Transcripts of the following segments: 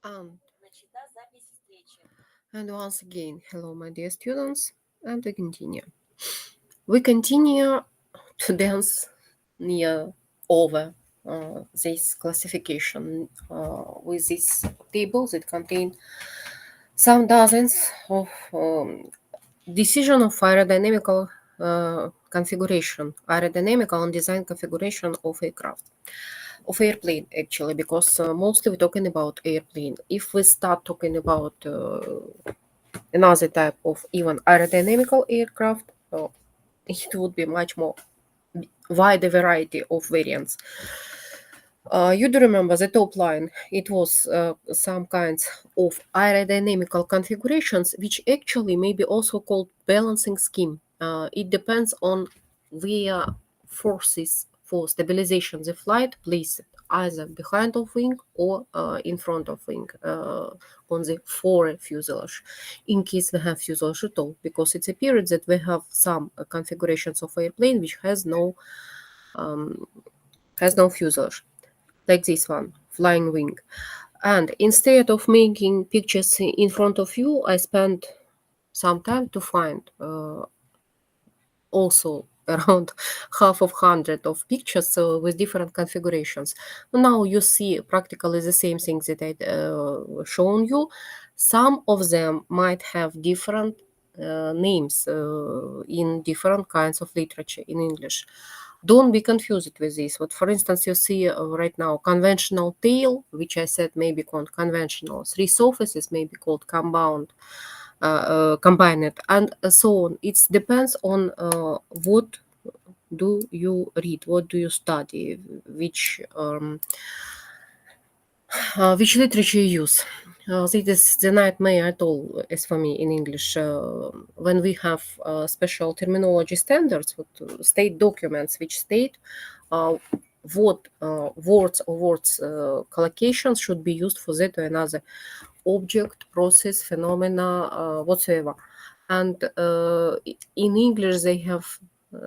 And, and once again, hello, my dear students, and we continue. We continue to dance near over this classification with this table that contain some dozens of decision of aerodynamical aerodynamical and design configuration of aircraft. Of airplane actually, because mostly we're talking about airplane. If we start talking about another type of even aerodynamical aircraft, it would be much more wider variety of variants. You do remember the top line, it was some kinds of aerodynamical configurations, which actually may be also called balancing scheme. It depends on where forces for stabilization the flight placed either behind of wing or in front of wing on the fore fuselage, in case we have fuselage at all, because it's a period that we have some configurations of airplane which has no fuselage, like this one, flying wing. And instead of making pictures in front of you, I spent some time to find also around half of 100 of pictures with different configurations. Now you see practically the same things that I shown you. Some of them might have different names in different kinds of literature in English. Don't be confused with this. What, for instance, you see right now conventional tail, which I said may be called conventional. Three surfaces may be called combined, and so on. It depends on what do you read, what do you study, which literature you use. This is the nightmare at all, as for me in English. When we have special terminology standards, with state documents which state what words or words collocations should be used for that or another object, process, phenomena, whatsoever. And in English, they have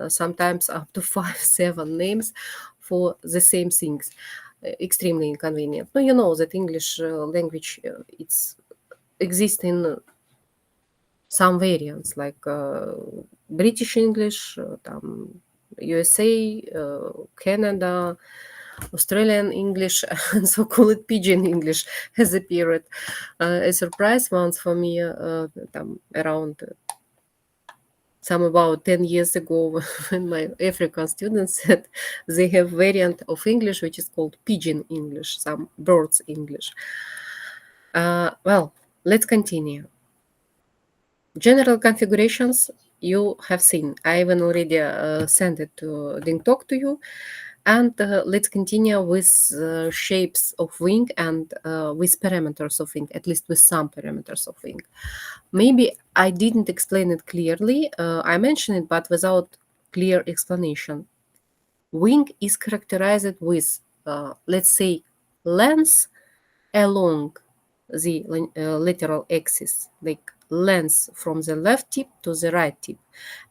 sometimes up to 5, 7 names for the same things. Extremely inconvenient. No, you know that English language it's exists in some variants like British English, USA, Canada, Australian English, and so-called Pidgin English has appeared. A surprise once for me around some about 10 years ago when my African students said they have variant of English which is called Pidgin English, some birds English. Well, let's continue. General configurations you have seen. I even already sent it to DingTalk to you. And let's continue with shapes of wing and with parameters of wing, at least with some parameters of wing. Maybe I didn't explain it clearly. I mentioned it, but without clear explanation. Wing is characterized with, let's say, length along the lateral axis, like length from the left tip to the right tip.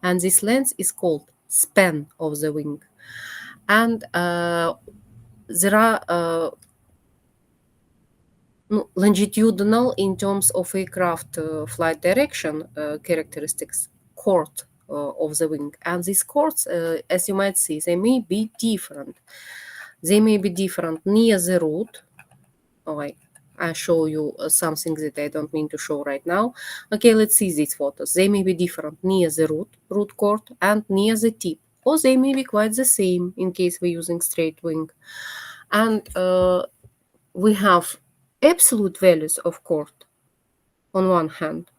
And this length is called span of the wing. And there are longitudinal in terms of aircraft flight direction characteristics, chord of the wing. And these chords, as you might see, they may be different. They may be different near the root. Oh, I show you something that I don't mean to show right now. Okay, let's see these photos. They may be different near the root chord, and near the tip. Or they may be quite the same in case we're using straight wing. And we have absolute values of chord on one hand,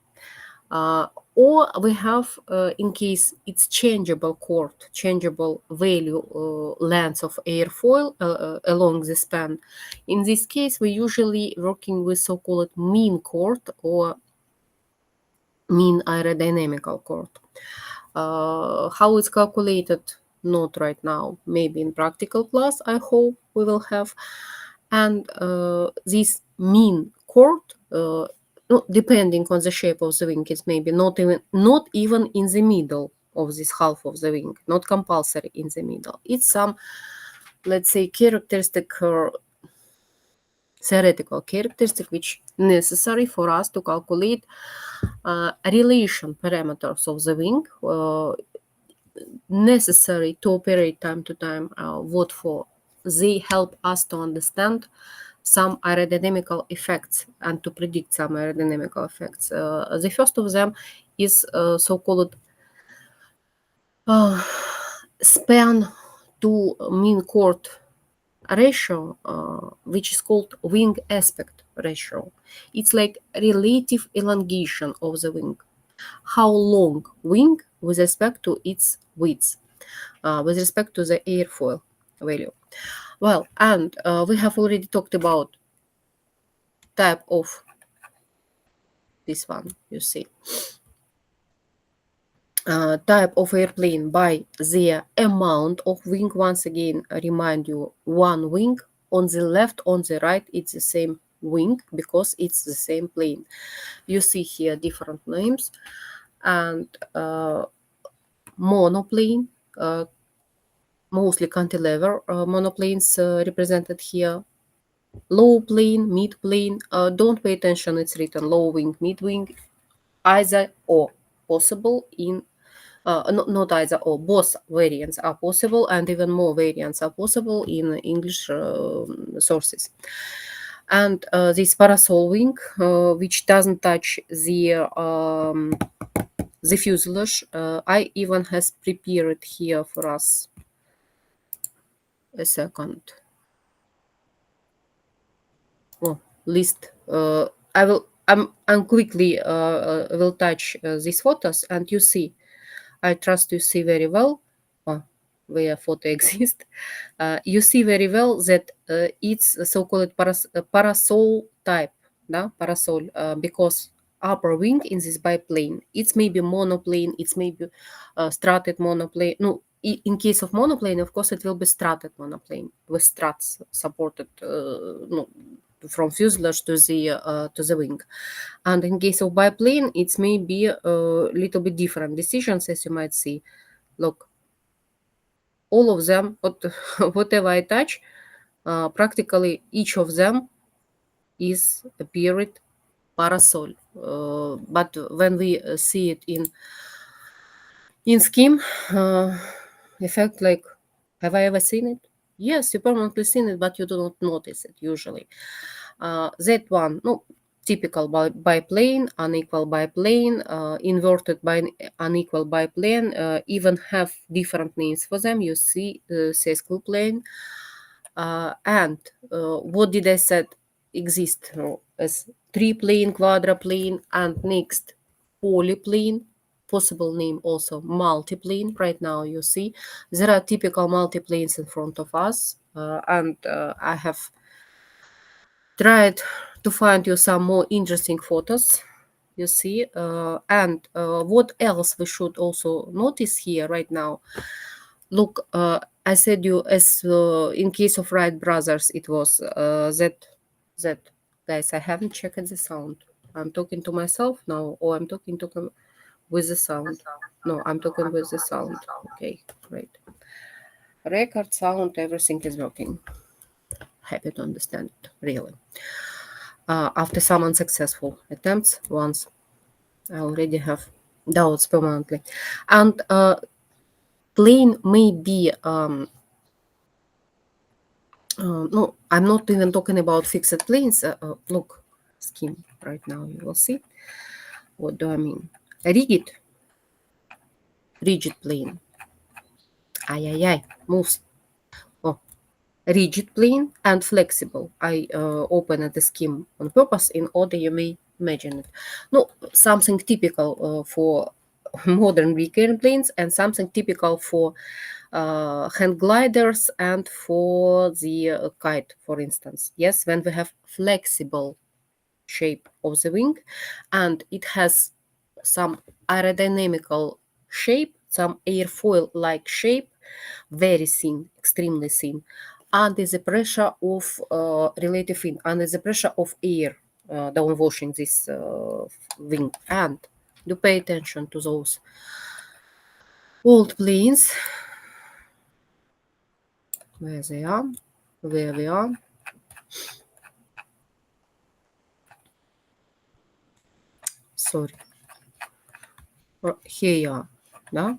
or we have, in case it's changeable chord, changeable value length of airfoil along the span. In this case, we're usually working with so-called mean chord or mean aerodynamical chord. How it's calculated, not right now, maybe in practical class, I hope we will have. And this mean chord, depending on the shape of the wing, is maybe not even in the middle of this half of the wing, not compulsory in the middle. It's some, let's say, characteristic theoretical characteristic which necessary for us to calculate relation parameters of the wing necessary to operate time to time. What for? They help us to understand some aerodynamical effects and to predict some aerodynamical effects. The first of them is so-called span to mean chord ratio, which is called wing aspect ratio. It's like relative elongation of the wing. How long wing with respect to its width, with respect to the airfoil value. Well, and we have already talked about type of this one, you see. Type of airplane by the amount of wing. Once again, I remind you, one wing on the left, on the right, it's the same wing because it's the same plane. You see here different names, and monoplane, mostly cantilever monoplanes represented here. Low plane, mid plane. Don't pay attention, it's written low wing, mid wing, either or possible in not either or, both variants are possible, and even more variants are possible in English sources. And this parasol wing, which doesn't touch the fuselage, I even has prepared here for us a second. Oh, list. I'm quickly will touch these photos, and you see. I trust you see very well. Oh, where photo exists. You see very well that it's a so-called parasol type, да? Parasol, because upper wing in this biplane, it's maybe monoplane, it's maybe strutted monoplane. No, in case of monoplane, of course, it will be strutted monoplane with struts supported no, from fuselage to the wing. And in case of biplane, it's maybe a little bit different decisions, as you might see. Look, all of them, whatever I touch, practically each of them is a period parasol. But when we see it in scheme, effect like, have I ever seen it? Yes, you permanently seen it, but you do not notice it usually. That one, no, typical biplane, unequal biplane, inverted by unequal biplane, even have different names for them. You see, sesquil plane, and what did I said exist as triplane, quadruplane, and next polyplane. Possible name also multiplane. Right now, you see there are typical multiplanes in front of us, and I have tried to find you some more interesting photos, you see. And what else we should also notice here right now? Look, I said you as in case of Wright brothers, it was that guys. I haven't checked the sound. I'm talking to myself now, or I'm talking to with the sound. No, I'm talking with the sound. Okay, great. Record sound, everything is working. Happy to understand it, really. After some unsuccessful attempts, once I already have doubts permanently. And plane may be, no, I'm not even talking about fixed planes. Look, scheme right now, you will see. What do I mean? Rigid plane. Ay, moves. Oh, rigid plane and flexible. I opened the scheme on purpose in order you may imagine it. No, something typical for modern big airplanes and something typical for hand gliders and for the kite, for instance. Yes, when we have flexible shape of the wing and it has some aerodynamical shape, some airfoil-like shape, very thin, extremely thin, under the pressure of relative thin, under the pressure of air downwashing this wing. And do pay attention to those old planes, where they are, where we are. sorry, here, yeah?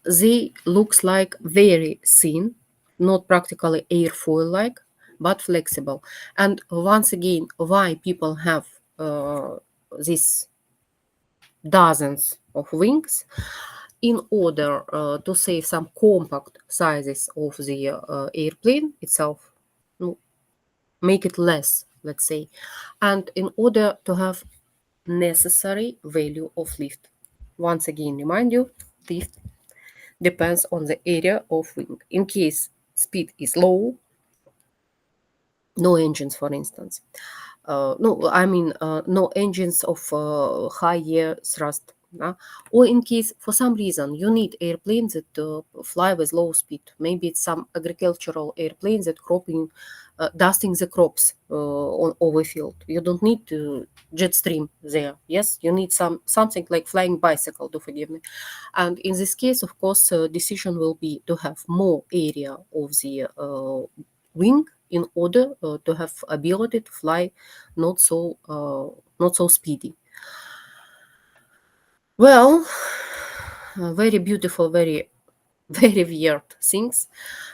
They looks like very thin, not practically airfoil like, but flexible. And once again, why people have these dozens of wings? In order to save some compact sizes of the airplane itself, no, make it less, let's say, and in order to have necessary value of lift. Once again, remind you, lift depends on the area of wing. In case speed is low, no engines, for instance. No, I mean no engines of higher thrust. Or in case for some reason you need airplanes that fly with low speed. Maybe it's some agricultural airplanes that cropping, dusting the crops on over field. You don't need to jet stream there. Yes, you need something like flying bicycle. Do forgive me. And in this case, of course, decision will be to have more area of the wing in order to have ability to fly not so speedy. Well, very beautiful, very very weird things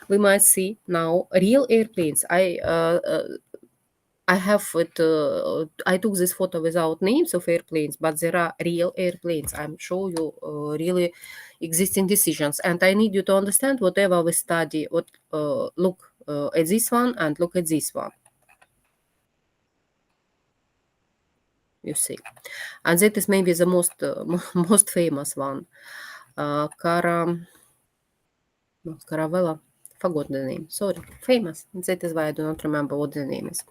we might see now. Real airplanes. I have it. I took this photo without names of airplanes, but there are real airplanes. I'm sure you really existing decisions, and I need you to understand whatever we study. What look at this one and look at this one. You see, and that is maybe the most most famous one. Cara, no, Caravella. Forgot the name. Sorry, famous. That is why I do not remember what the name is.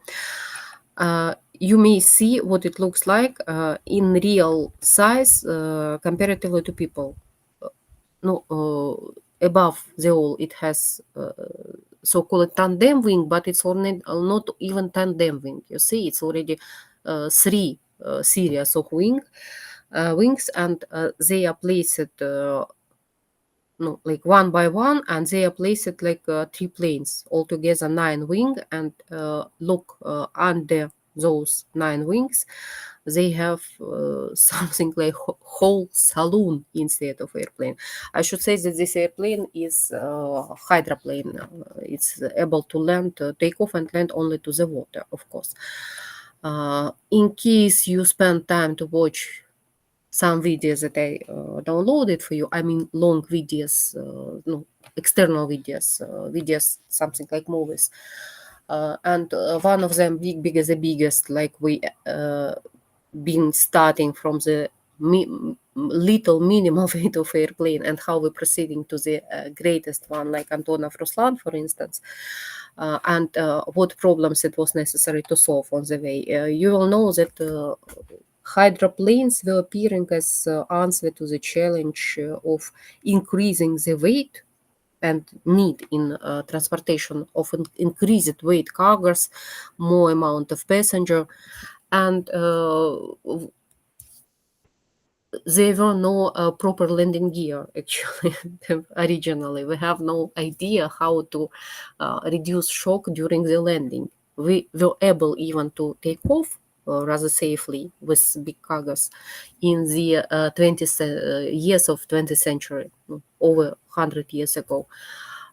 You may see what it looks like in real size comparatively to people. No, above the all, it has so-called tandem wing, but it's only not even tandem wing. You see, it's already three series of wings, and they are placed no, like one by one, and they are placed like three planes, altogether 9 wing. And look under those 9 wings, they have something like whole saloon instead of airplane. I should say that this airplane is hydroplane. It's able to land, take off and land only to the water, of course. In case you spend time to watch some videos that I downloaded for you. I mean, long videos, no, external videos, something like movies. And one of them, big as the biggest, like we been starting from the little minimum weight of airplane and how we're proceeding to the greatest one, like Antonov Ruslan, for instance, and what problems it was necessary to solve on the way. You will know that hydroplanes were appearing as answer to the challenge of increasing the weight and need in transportation of increased weight cargoes, more amount of passenger, and there were no proper landing gear actually originally. We have no idea how to reduce shock during the landing. We were able even to take off rather safely with big cargoes in the 20th years of 20th century, over 100 years ago.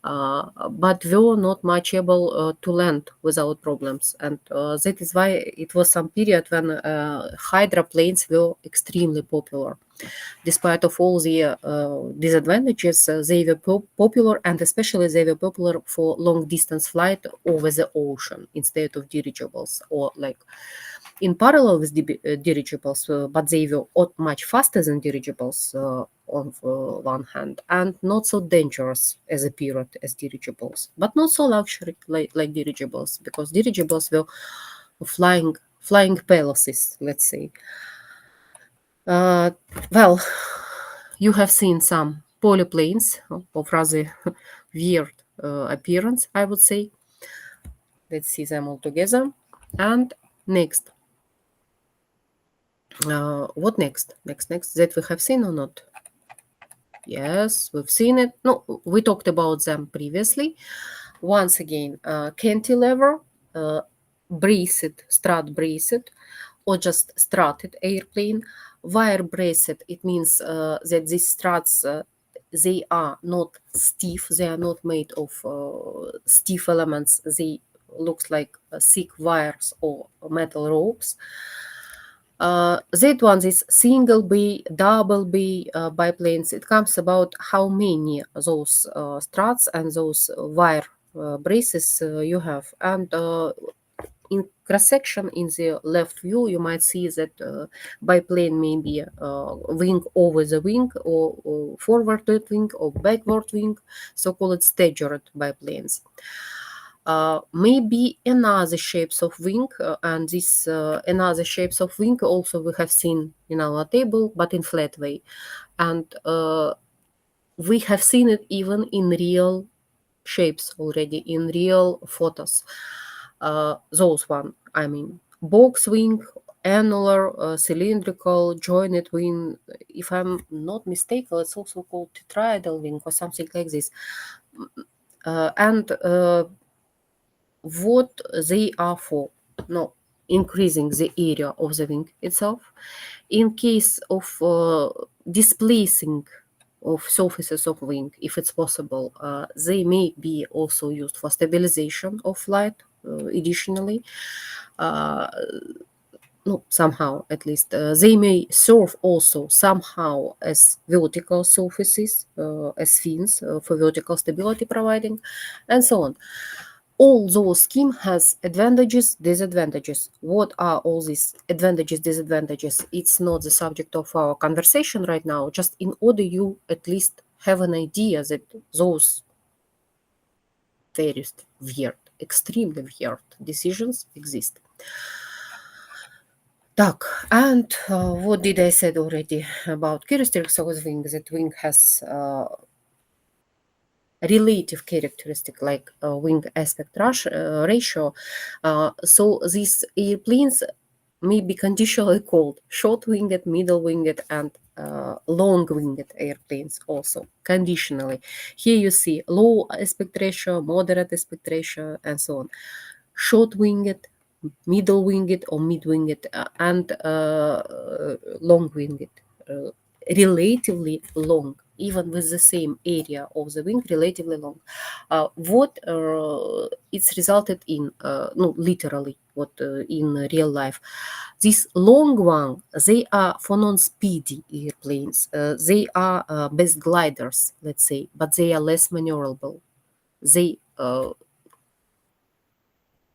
But we were not much able to land without problems. And that is why it was some period when hydroplanes were extremely popular. Despite of all the disadvantages, they were popular, and especially they were popular for long distance flight over the ocean instead of dirigibles, or like in parallel with dirigibles, but they were much faster than dirigibles on one hand, and not so dangerous as a period as dirigibles, but not so luxury like dirigibles, because dirigibles were flying palaces, let's say. Well, you have seen some polyplanes of rather weird appearance, I would say. Let's see them all together. And next. What next? Next. That we have seen or not? Yes, we've seen it. No, we talked about them previously. Once again, cantilever, braced, strut braced, or just strutted airplane. Wire braced, it means that these struts they are not stiff, they are not made of stiff elements, they looks like thick wires or metal ropes. That one is single bay, double bay biplanes. It comes about how many those struts and those wire braces you have. And in cross section in the left view, you might see that biplane may be wing over the wing, or forward wing, or backward wing, so-called staggered biplanes. Maybe another shapes of wing, and this another shapes of wing also we have seen in our table, but in flat way, and we have seen it even in real shapes already, in real photos. Those one, I mean, box wing, annular, cylindrical, jointed wing. If I'm not mistaken, it's also called tetrahedral wing or something like this. And what they are for? No, increasing the area of the wing itself. In case of displacing of surfaces of wing, if it's possible, they may be also used for stabilization of flight. Additionally, no, somehow at least, they may serve also somehow as vertical surfaces, as fins for vertical stability providing, and so on. All those scheme has advantages, disadvantages. What are all these advantages, disadvantages? It's not the subject of our conversation right now, just in order you at least have an idea that those very weird, extremely weird decisions exist. Так, and what did I said already about characteristics of the wing? That wing has relative characteristic like wing aspect ratio. So these airplanes may be conditionally called short-winged, middle-winged, and long-winged airplanes also, conditionally. Here you see low aspect ratio, moderate aspect ratio, and so on. Short-winged, middle-winged or mid-winged, and long-winged, relatively long, even with the same area of the wing, relatively long. What it's resulted in, no, literally, what in real life. These long one, they are for non-speedy airplanes. They are best gliders, let's say, but they are less maneuverable. They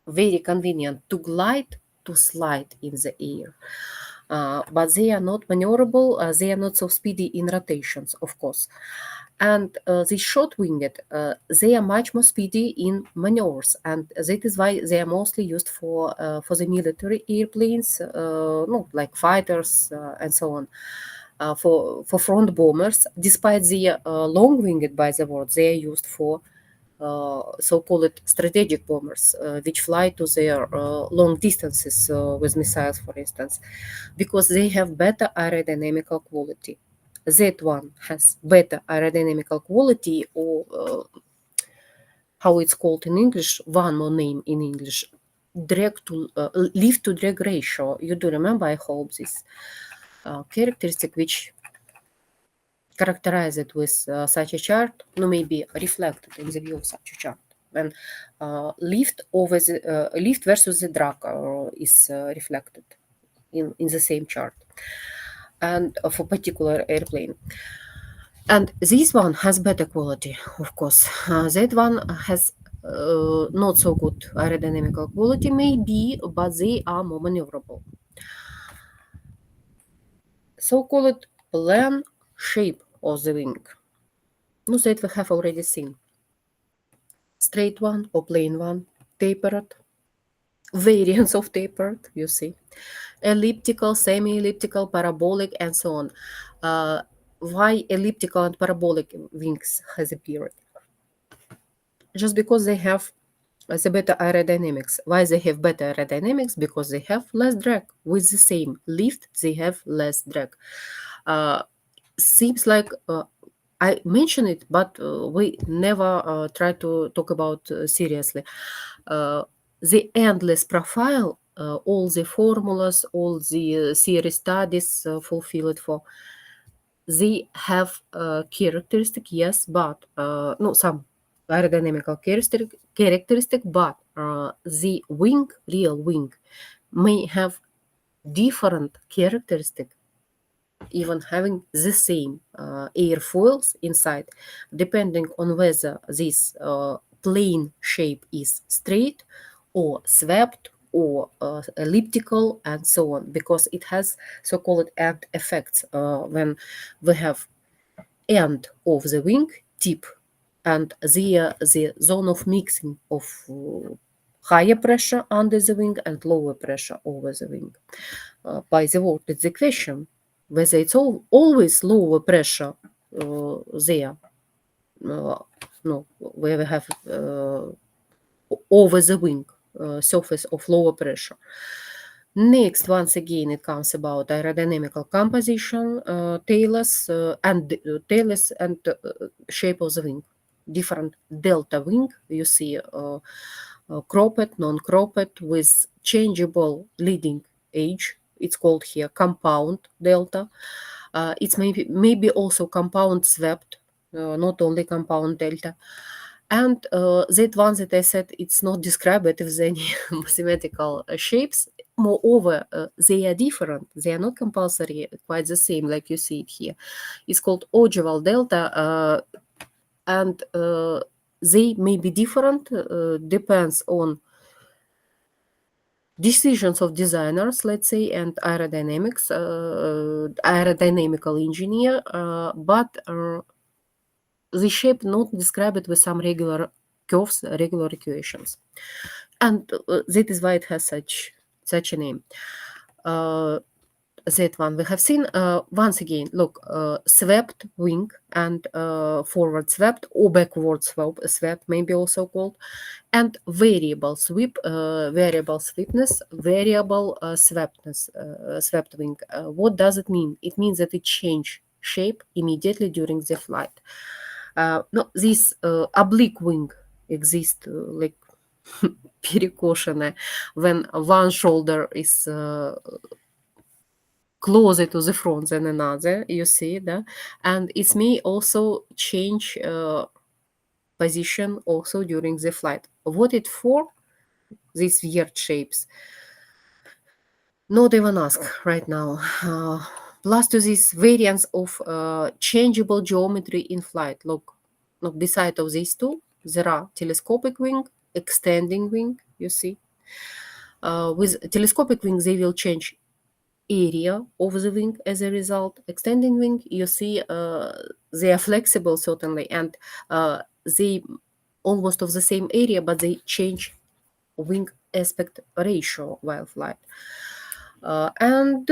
very convenient to glide, to slide in the air. But they are not maneuverable, they are not so speedy in rotations, of course. And the short-winged, they are much more speedy in maneuvers, and that is why they are mostly used for the military airplanes, no, like fighters and so on. For front bombers, despite the long-winged, by the word, they are used for so-called strategic bombers, which fly to their long distances with missiles, for instance, because they have better aerodynamical quality. That one has better aerodynamical quality, or how it's called in English, one more name in English, lift to drag ratio. You do remember, I hope, this characteristic which characterized with such a chart, no, maybe reflected in the view of such a chart, when lift over the lift versus the drag is reflected in the same chart, and for particular airplane. And this one has better quality, of course. That one has not so good aerodynamical quality, maybe, but they are more maneuverable. So-called plan shape of the wing. No, that we have already seen. Straight one or plain one, tapered, variants of tapered, you see, elliptical, semi-elliptical, parabolic, and so on. Why elliptical and parabolic wings has appeared? Just because they have the better aerodynamics. Why they have better aerodynamics? Because they have less drag. With the same lift, they have less drag. Seems like I mention it, but we never try to talk about seriously. The endless profile all the formulas, all the theory studies fulfilled for. They have characteristic, yes, but no, some aerodynamical characteristic, but the wing, real wing, may have different characteristic, even having the same airfoils inside, depending on whether this plane shape is straight or swept or elliptical and so on, because it has so-called end effects when we have end of the wing tip and the zone of mixing of higher pressure under the wing and lower pressure over the wing. By the word, it's the question whether it's always lower pressure there, no, where we have over the wing surface of lower pressure. Next, once again, it comes about aerodynamical composition, tailless and shape of the wing. Different delta wing, you see cropped, non-cropped, with changeable leading edge. It's called here compound delta. It's maybe also compound swept, not only compound delta. And that one that I said, it's not described with any mathematical shapes. Moreover, they are different. They are not compulsory, quite the same, like you see it here. It's called ogival delta, and they may be different, depends on decisions of designers, let's say, and aerodynamical engineer, but the shape not described with some regular curves, regular equations, and that is why it has such a name. That one we have seen. Once again, look, swept wing and forward swept or backward swept may be also called, and variable sweep, variable sweepness, variable swept wing. What does it mean? It means that it change shape immediately during the flight. No, this oblique wing exists like перекошенная, when one shoulder is closer to the front than another, you see that, and it may also change position also during the flight. What it for? These weird shapes. Not even ask right now. Plus to these variants of changeable geometry in flight. Look, beside of these two, there are telescopic wing, extending wing, you see. With telescopic wing, they will change area of the wing as a result. Extending wing, you see, they are flexible certainly, and they almost of the same area, but they change wing aspect ratio while flight. And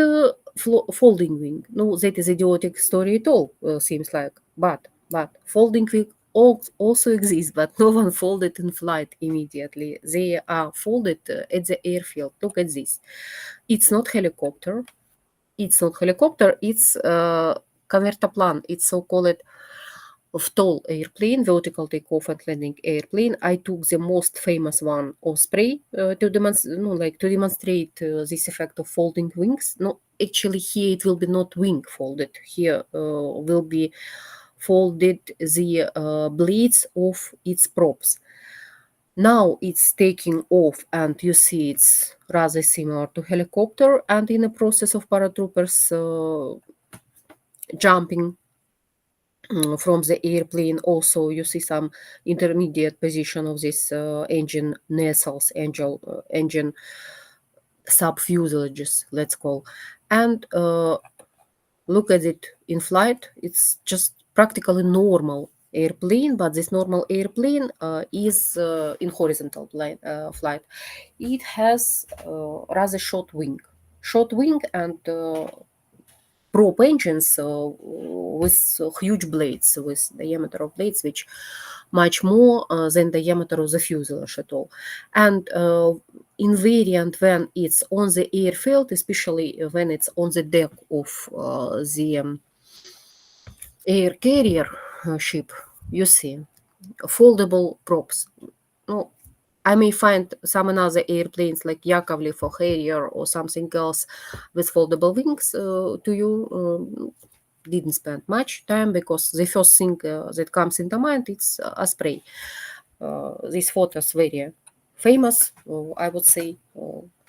folding wing. No, that is idiotic story at all, seems like. But folding wing also exists, but no one folded in flight immediately. They are folded at the airfield. Look at this. It's not helicopter. It's not helicopter. It's convertoplan. It's so-called tall airplane, vertical takeoff and landing airplane. I took the most famous one, Osprey, to demonstrate this effect of folding wings. No, actually here it will be not wing folded. Here will be folded the blades of its props. Now it's taking off, and you see it's rather similar to helicopter, and in the process of paratroopers jumping from the airplane, also you see some intermediate position of this engine nacelles, engine sub-fuselages, let's call. And look at it in flight. It's just practically normal airplane, but this normal airplane is in horizontal flight. It has rather short wing, and prop engines with huge blades, with diameter of blades which much more than diameter of the fuselage at all. And invariant when it's on the airfield, especially when it's on the deck of the air carrier ship, you see foldable props. No, I may find some another airplanes like Yakovlev or Harrier or something else with foldable wings to you. Didn't spend much time because the first thing that comes into mind it's Osprey. These photos very famous, I would say,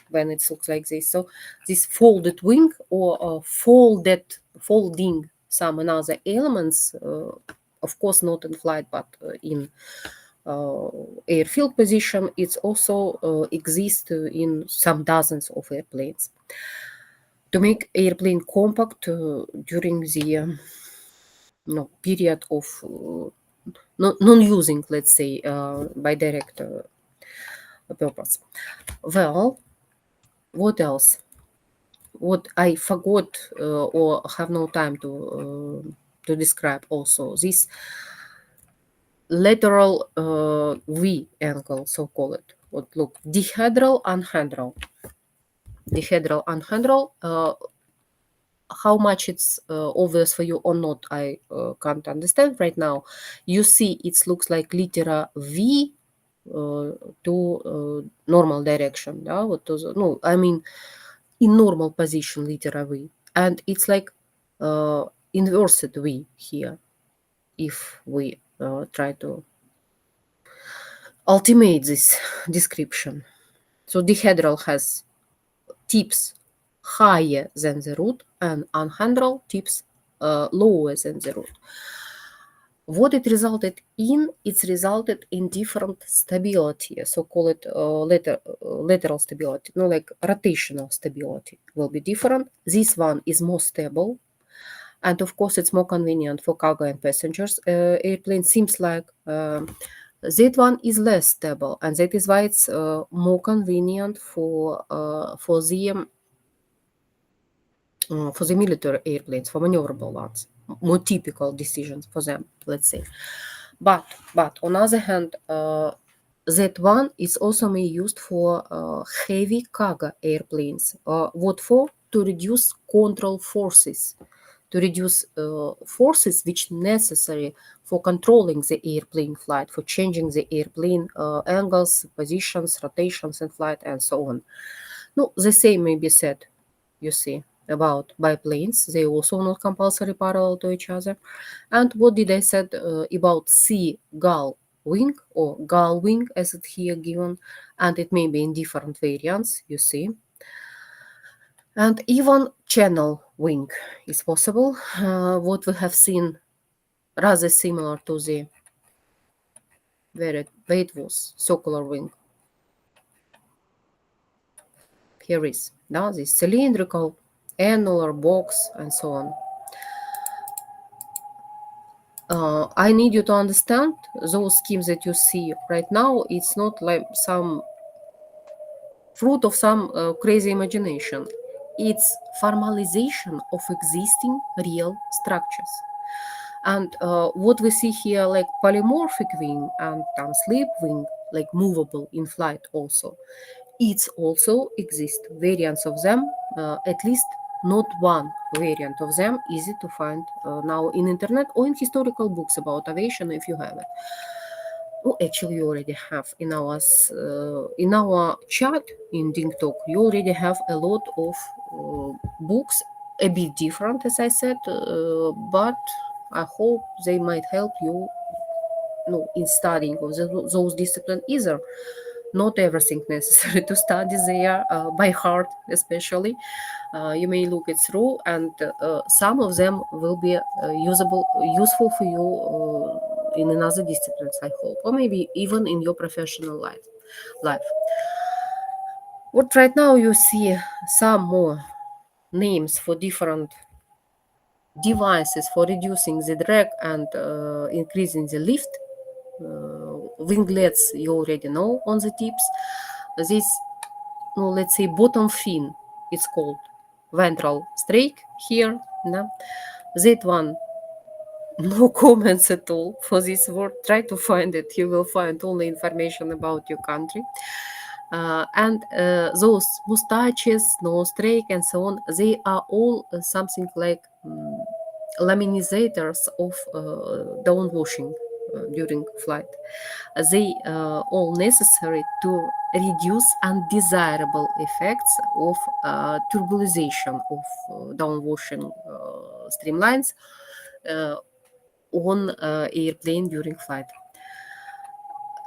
when it looks like this. So this folded wing or folding some another elements, of course not in flight but in airfield position, it's also exists in some dozens of airplanes. To make airplane compact during the period of non-using, let's say, by direct purpose. Well, what else? What I forgot or have no time to describe also this lateral V angle, so call it. What look dihedral anhedral. Dihedral anhedral. How much it's obvious for you or not, I can't understand right now. You see, it looks like literal V to normal direction. Yeah? No, I mean in normal position, literal V, and it's like inverted V here. If we try to ultimate this description, so dihedral has tips higher than the root and anhedral tips lower than the root. What it resulted in? It's resulted in different stability, so call it lateral stability, no, like rotational stability will be different. This one is more stable, and of course it's more convenient for cargo and passengers airplane. Seems like that one is less stable, and that is why it's more convenient for the military airplanes, for maneuverable ones, more typical decisions for them, let's say. But on the other hand, that one is also may used for heavy cargo airplanes. What for? To reduce control forces, to reduce forces which necessary for controlling the airplane flight, for changing the airplane angles, positions, rotations in flight, and so on. No, the same may be said, you see, about biplanes. They also not compulsory parallel to each other. And what did I said about sea gull wing or gull wing as it here given, and it may be in different variants, you see. And even channel wing is possible. What we have seen rather similar to the very was circular wing. Here is now this cylindrical, annular box, and so on. I need you to understand those schemes that you see right now. It's not like some fruit of some crazy imagination. It's formalization of existing real structures. And what we see here, like polymorphic wing and sleep wing, like movable in flight also, it's also exist variants of them, at least not one variant of them easy to find now in internet or in historical books about aviation if you have it. Oh, actually, you already have in our chat in DingTalk. You already have a lot of books, a bit different, as I said, but I hope they might help you, in studying of those disciplines either. Not everything necessary to study there by heart, especially. You may look it through, and some of them will be useful for you in another disciplines, I hope, or maybe even in your professional life. What right now you see some more names for different devices for reducing the drag and increasing the lift. Winglets you already know on the tips. This, let's say, bottom fin, it's called ventral strake here. No? That one, no comments at all for this word. Try to find it. You will find only information about your country. And those mustaches, nose strake, and so on, they are all something like laminizators of downwashing during flight. They all necessary to reduce undesirable effects of turbulization of downwashing streamlines uh, on airplane during flight.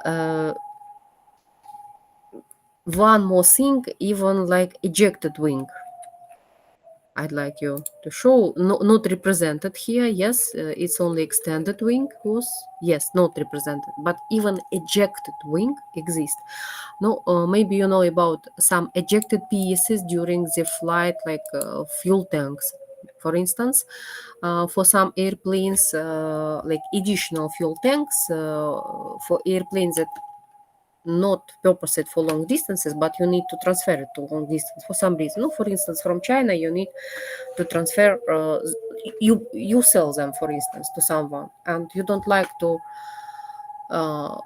Uh, One more thing, even like ejected wing, I'd like you to show. No, not represented here. Yes, it's only extended wing was, yes, not represented, but even ejected wing exists. No, maybe you know about some ejected pieces during the flight, like fuel tanks, for instance. For some airplanes, like additional fuel tanks for airplanes that not purposed for long distances, but you need to transfer it to long distance for some reason. No, for instance, from China, you need to transfer. You sell them, for instance, to someone, and you don't like to uh,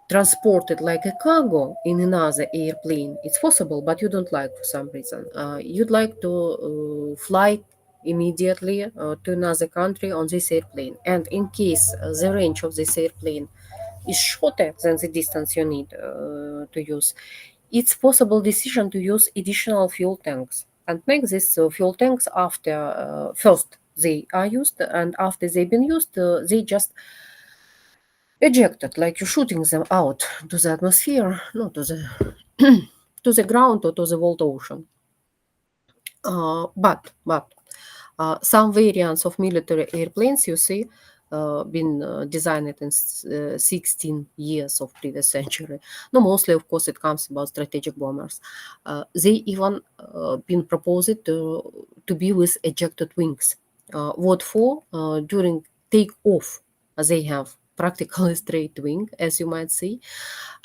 transport it like a cargo in another airplane. It's possible, but you don't like for some reason. You'd like to fly immediately to another country on this airplane, and in case the range of this airplane is shorter than the distance you need to use, it's possible decision to use additional fuel tanks and make these fuel tanks after first they are used, and after they've been used, they just ejected, like you're shooting them out to the atmosphere, no, to the to the ground or to the world ocean. But some variants of military airplanes, you see, been designed in 16 years of previous century. No, mostly, of course, it comes about strategic bombers. They even been proposed to be with ejected wings. What for? During takeoff, they have practically straight wing, as you might see,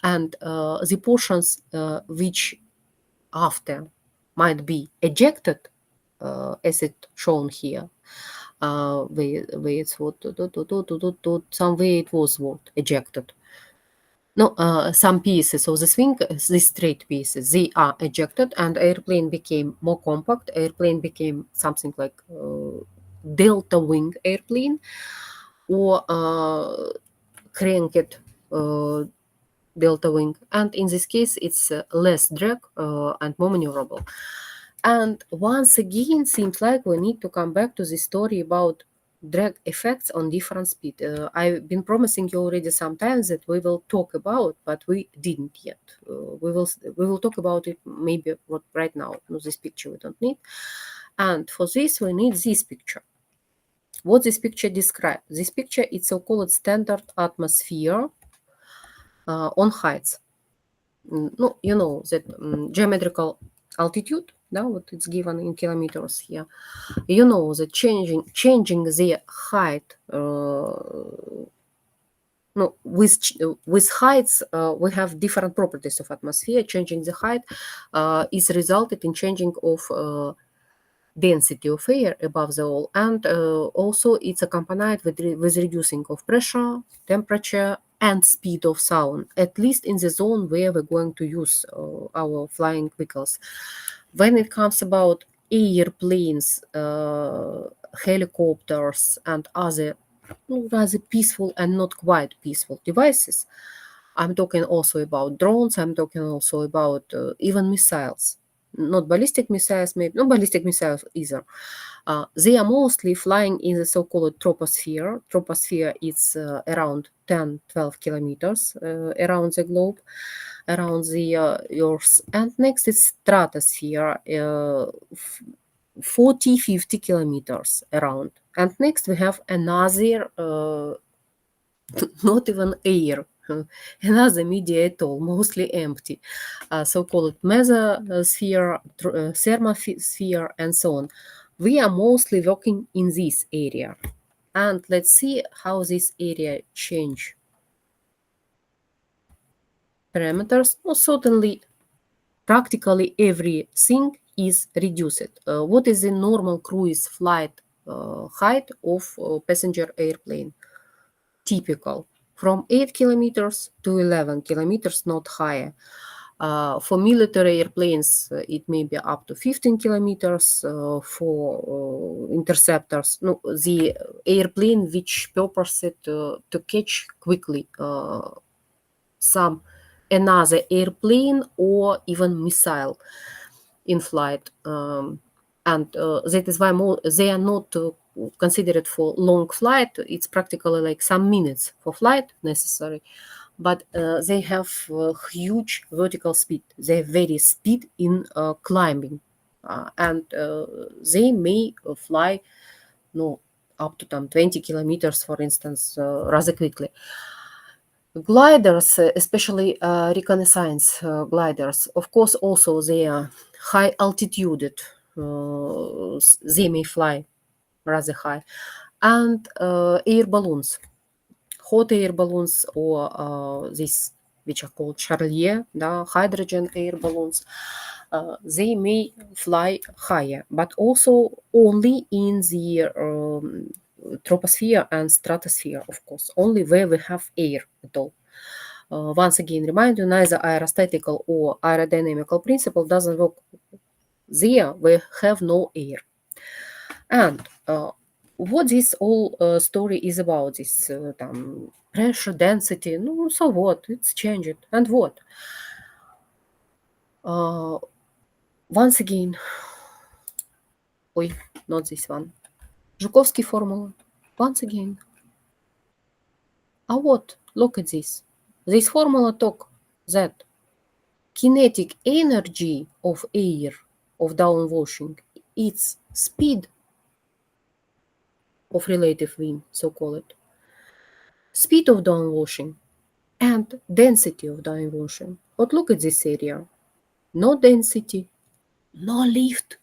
and the portions which after might be ejected, as it shown here. Where it's what some way it was what ejected. No, some pieces of the swing, these straight pieces, they are ejected, and airplane became more compact. Airplane became something like delta wing airplane, or cranked delta wing, and in this case it's less drag and more maneuverable. And once again, seems like we need to come back to the story about drag effects on different speed. I've been promising you already sometimes that we will talk about, but we didn't yet. We will talk about it maybe right now. No, this picture we don't need, and for this we need this picture. What this picture describes? This picture is so-called standard atmosphere on heights. No, you know that geometrical altitude, now what it's given in kilometers here. You know that changing the height. No, with heights we have different properties of atmosphere. Changing the height is resulted in changing of density of air above the all, and also it's accompanied with reducing of pressure, temperature, and speed of sound, at least in the zone where we're going to use our flying vehicles. When it comes about airplanes, helicopters, and other rather peaceful and not quite peaceful devices, I'm talking also about drones. I'm talking also about even missiles. Not ballistic missiles, maybe not ballistic missiles either. They are mostly flying in the so-called troposphere. Troposphere is around 10, 12 kilometers around the globe, around the Earth. And next is stratosphere, 40, 50 kilometers around. And next we have another not even air, another media at all, mostly empty, so-called mesosphere, thermosphere, and so on. We are mostly working in this area. And let's see how this area change. Parameters, well, certainly practically everything is reduced. What is the normal cruise flight height of passenger airplane? Typical from 8 kilometers to 11 kilometers, not higher. For military airplanes, it may be up to 15 kilometers. For interceptors, no, the airplane which purposed to catch quickly some another airplane or even missile in flight. And that is why they are not considered for long flight. It's practically like some minutes for flight necessary, but they have huge vertical speed. They vary speed in climbing, and they may fly no up to 20 kilometers, for instance, rather quickly. Gliders, especially reconnaissance gliders, of course, also they are high altitude. They may fly rather high, and air balloons, hot air balloons, or this which are called Charlier, the hydrogen air balloons. They may fly higher, but also only in the troposphere and stratosphere, of course, only where we have air at all. Once again, remind you, neither aerostatical or aerodynamical principle doesn't work there. We have no air. And what this whole story is about, this pressure density, no, so what? It's changed. And what? Once again, not this one. Zhukovsky formula. Once again. What? Look at this. This formula talk that kinetic energy of air, of downwashing, its speed of relative wind, so call it, speed of downwashing, and density of downwashing. But look at this area. No density, no lift,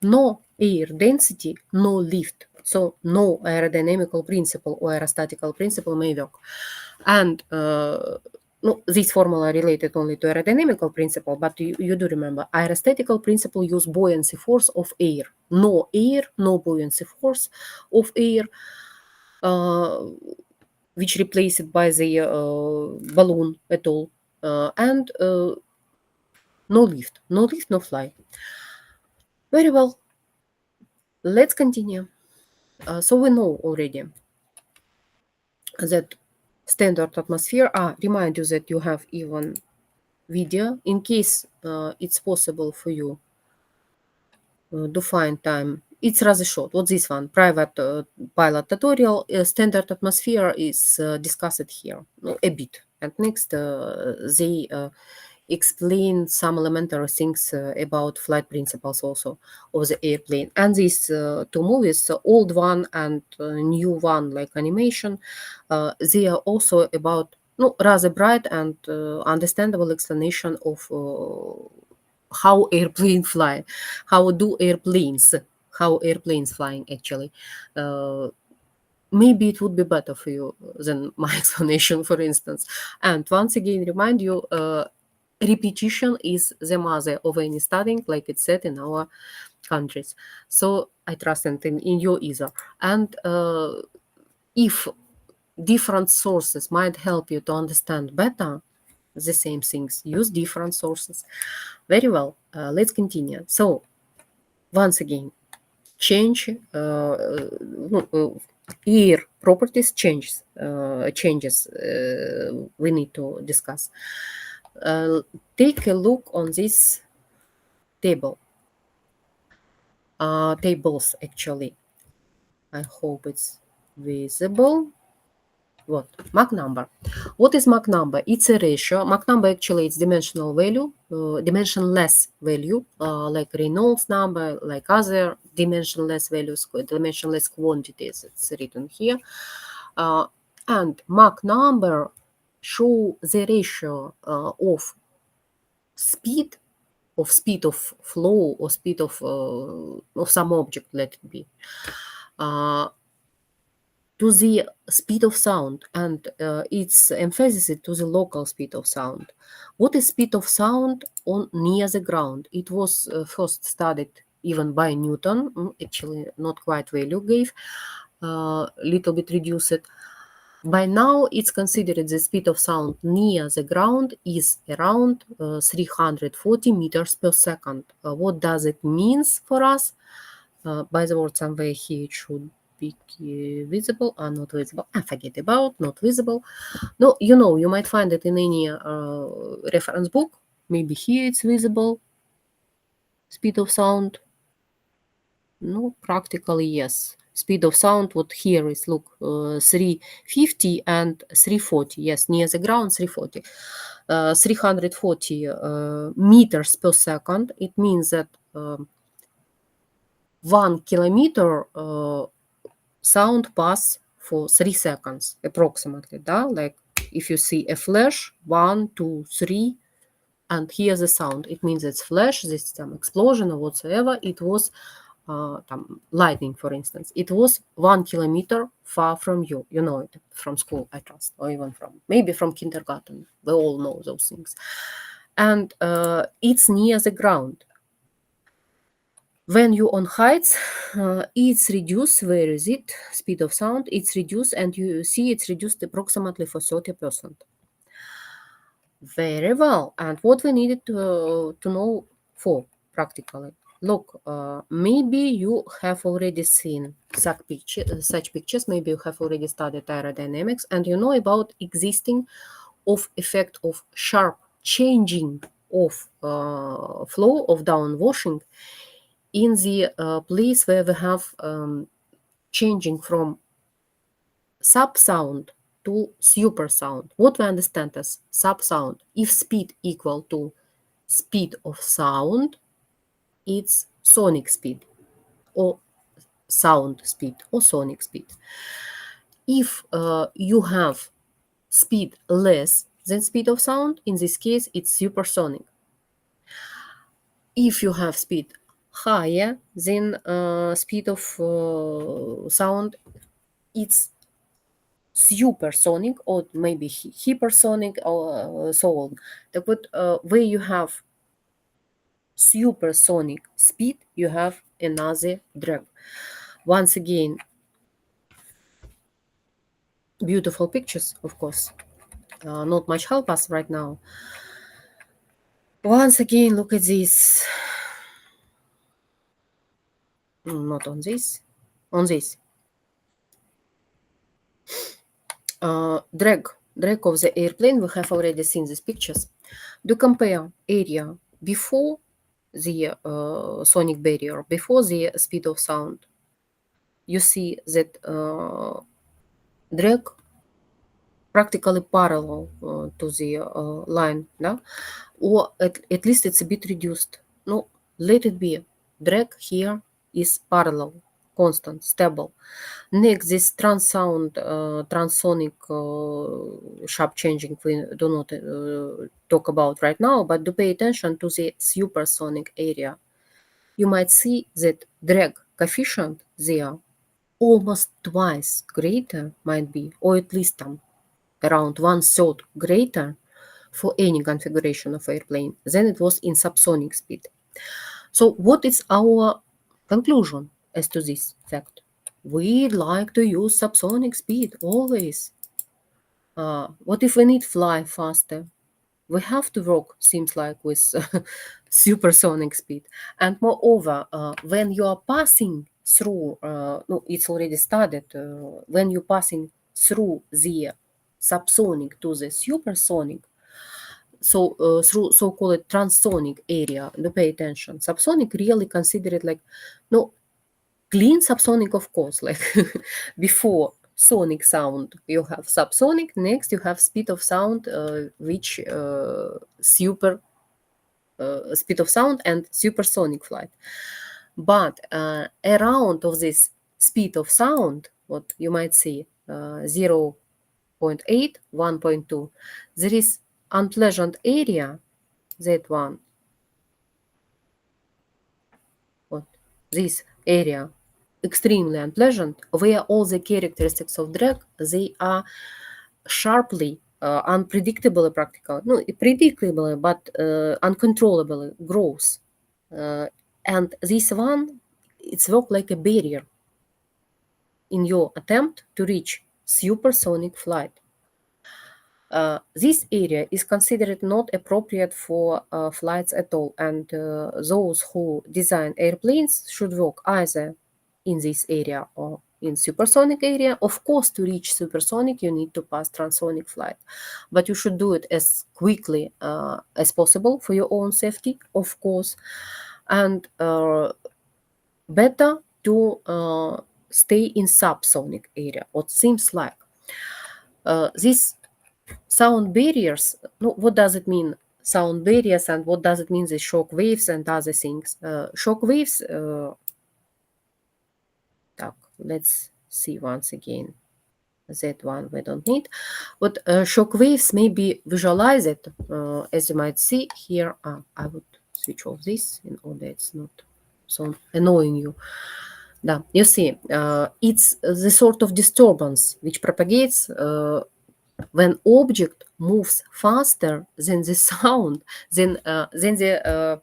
no air density, no lift. So no aerodynamical principle or aerostatical principle may work. And no, this formula related only to aerodynamical principle, but you do remember aerostatical principle use buoyancy force of air. No air, no buoyancy force of air, which replaced by the balloon at all. And no lift, no fly. Very well. Let's continue. So we know already that standard atmosphere. Remind you that you have even video in case it's possible for you to find time. It's rather short. What's this one? Private pilot tutorial. Standard atmosphere is discussed here a bit. And next, they explain some elementary things about flight principles also of the airplane. And these two movies, old one and new one, like animation, they are also about rather bright and understandable explanation of how airplanes fly, how airplanes flying actually. Maybe it would be better for you than my explanation, for instance. And once again, remind you, repetition is the mother of any studying, like it's said in our countries. So I trust in your either. And if different sources might help you to understand better the same things, use different sources. Very well. Let's continue. So once again, air properties changes we need to discuss. Take a look on this table. Tables actually. I hope it's visible. What? Mach number. What is Mach number? It's a ratio. Mach number actually is dimensional value, dimensionless value, like Reynolds number, like other dimensionless values, dimensionless quantities. It's written here. And Mach number show the ratio of speed of flow or speed of some object, let it be, to the speed of sound, and its emphasis to the local speed of sound. What is speed of sound on near the ground? It was first studied even by Newton, actually not quite value gave, little bit reduced. By now, it's considered the speed of sound near the ground is around 340 meters per second. What does it mean for us? By the word somewhere here, it should be visible or not visible. Forget about not visible. No, you might find it in any reference book. Maybe here it's visible. Speed of sound. No, practically yes. Speed of sound, what here is, look, 350 and 340. Yes, near the ground, 340. 340 meters per second. It means that 1 kilometer sound pass for 3 seconds, approximately. Да? Like if you see a flash, 1, 2, 3, and hear the sound, it means it's flash, this some explosion or whatsoever. It was lightning, for instance. It was 1 kilometer far from you. You know it from school, I trust, or even maybe from kindergarten. We all know those things. And it's near the ground. When you're on heights, it's reduced. Where is it? Speed of sound. It's reduced, and you see it's reduced approximately for 30%. Very well. And what we needed to know for practically. Look, maybe you have already seen such pictures. Maybe you have already studied aerodynamics, and you know about existing of effect of sharp changing of flow of downwashing in the place where we have changing from subsound to supersound. What we understand as subsound, if speed equal to speed of sound, it's sonic speed or sound speed or sonic speed. If you have speed less than speed of sound, in this case it's supersonic. If you have speed higher than speed of sound, it's supersonic or maybe hypersonic or so on. But where you have supersonic speed, you have another drag. Once again, beautiful pictures, of course. Not much help us right now. Once again, look at this. Not on this. On this. Drag of the airplane. We have already seen these pictures. To compare area before the sonic barrier, before the speed of sound, you see that drag practically parallel to the line, no? Or at least it's a bit reduced. No, let it be. Drag here is parallel, constant, stable. Next, this transsound, transonic sharp changing we do not talk about right now, but do pay attention to the supersonic area. You might see that drag coefficient there almost twice greater might be, or at least around 1/3 greater for any configuration of airplane than it was in subsonic speed. So what is our conclusion as to this fact? We like to use subsonic speed always. What if we need fly faster? We have to work, seems like, with supersonic speed. And moreover, when you are passing through, no, it's already started, when you're passing through the subsonic to the supersonic, so through so-called transonic area, do pay attention. Subsonic really considered like, no, clean subsonic, of course, like before sonic sound you have subsonic, next you have speed of sound, which super speed of sound and supersonic flight. But around of this speed of sound, what you might see 0.8, 1.2, there is unpleasant area, that one, what this area, extremely unpleasant, where all the characteristics of drag, they are sharply unpredictable, practical, no, predictable, but uncontrollable growth. And this one, it's work like a barrier in your attempt to reach supersonic flight. This area is considered not appropriate for flights at all, and those who design airplanes should work either in this area or in supersonic area. Of course, to reach supersonic, you need to pass transonic flight, but you should do it as quickly as possible for your own safety, of course, and better to stay in subsonic area. What seems like these sound barriers. No, what does it mean? Sound barriers, and what does it mean? The shock waves and other things. Shock waves. Let's see once again. That one we don't need. But shock waves may be visualized, as you might see here. I would switch off this in order it's not so annoying you. You see, it's the sort of disturbance which propagates when object moves faster than the sound, than the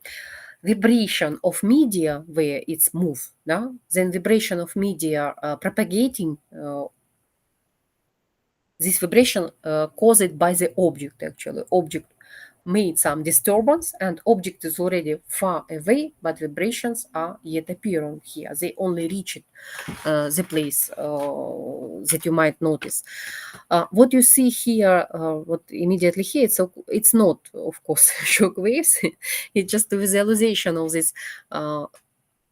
vibration of media where it's moved, then vibration of media propagating this vibration caused by the object. Actually, object made some disturbance and object is already far away, but vibrations are yet appearing here. They only reach the place that you might notice. What you see here, what immediately here, it's not, of course, shock waves. It's just a visualization of these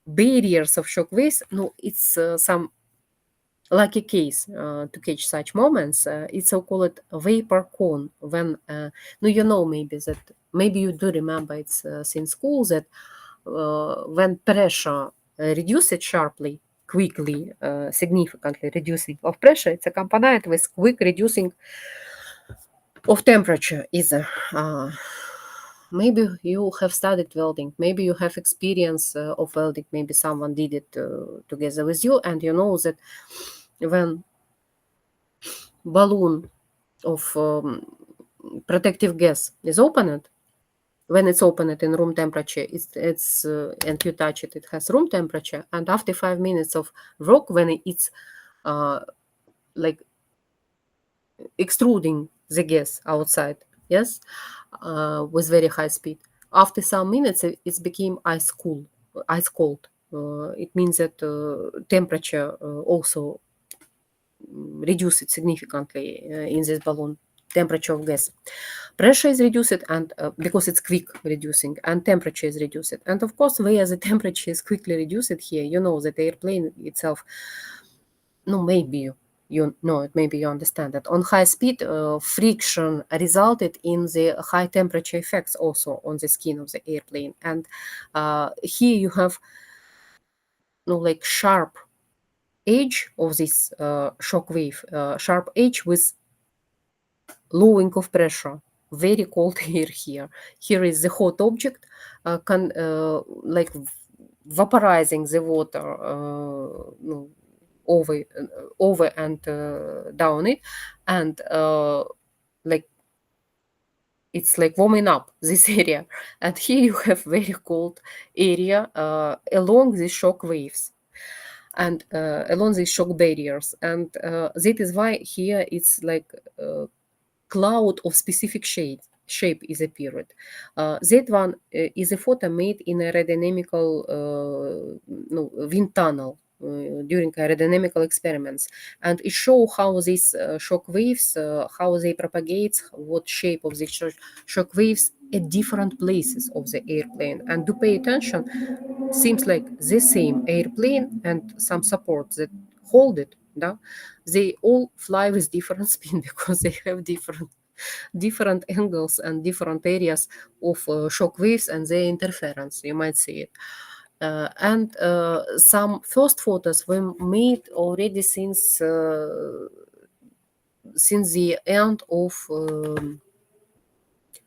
barriers of shock waves. No, it's some lucky case to catch such moments. It's so-called vapor cone. When maybe you do remember it's since school that when pressure reduces sharply, quickly, significantly reducing of pressure, it's accompanied with quick reducing of temperature. Either maybe you have studied welding, maybe you have experience of welding, maybe someone did it together with you, and you know that when balloon of protective gas is opened, when it's opened in room temperature, it's and you touch it, it has room temperature, and after 5 minutes of work, when it's like extruding the gas outside, yes, with very high speed, after some minutes it became ice cold. It means that temperature also reduced significantly in this balloon, temperature of gas. Pressure is reduced, and because it's quick reducing, and temperature is reduced. And of course, where the temperature is quickly reduced here, you know that the airplane itself, maybe you understand that on high speed, friction resulted in the high temperature effects also on the skin of the airplane. And here you have like sharp edge of this shock wave, sharp edge with lowering of pressure, very cold air here. Here is the hot object, like vaporizing the water over and down it, and like it's like warming up this area. And here you have very cold area along the shock waves and along these shock barriers. And that is why here it's like cloud of specific shape is appeared. That one is a photo made in a aerodynamical wind tunnel during aerodynamical experiments, and it shows how these shock waves, how they propagate, what shape of the shock waves at different places of the airplane. And to pay attention, seems like the same airplane and some support that hold it, they all fly with different speed because they have different angles and different areas of shock waves and their interference, you might see it. And some first photos were made already since the end of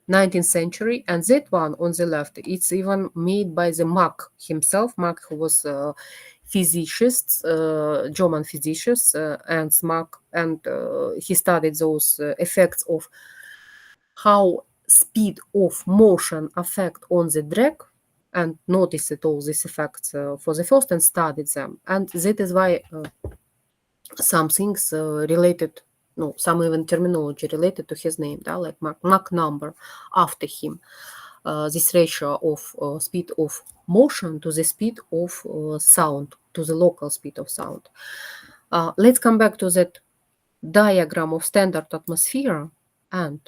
19th century, and that one on the left, it's even made by the Mach himself. Mach was physicist, German physicist, and Mach, and he studied those effects of how speed of motion affect on the drag, and noticed all these effects for the first and studied them. And that is why some things related, no, some even terminology related to his name, like Mach number after him. This ratio of speed of motion to the speed of sound, to the local speed of sound. Let's come back to that diagram of standard atmosphere and,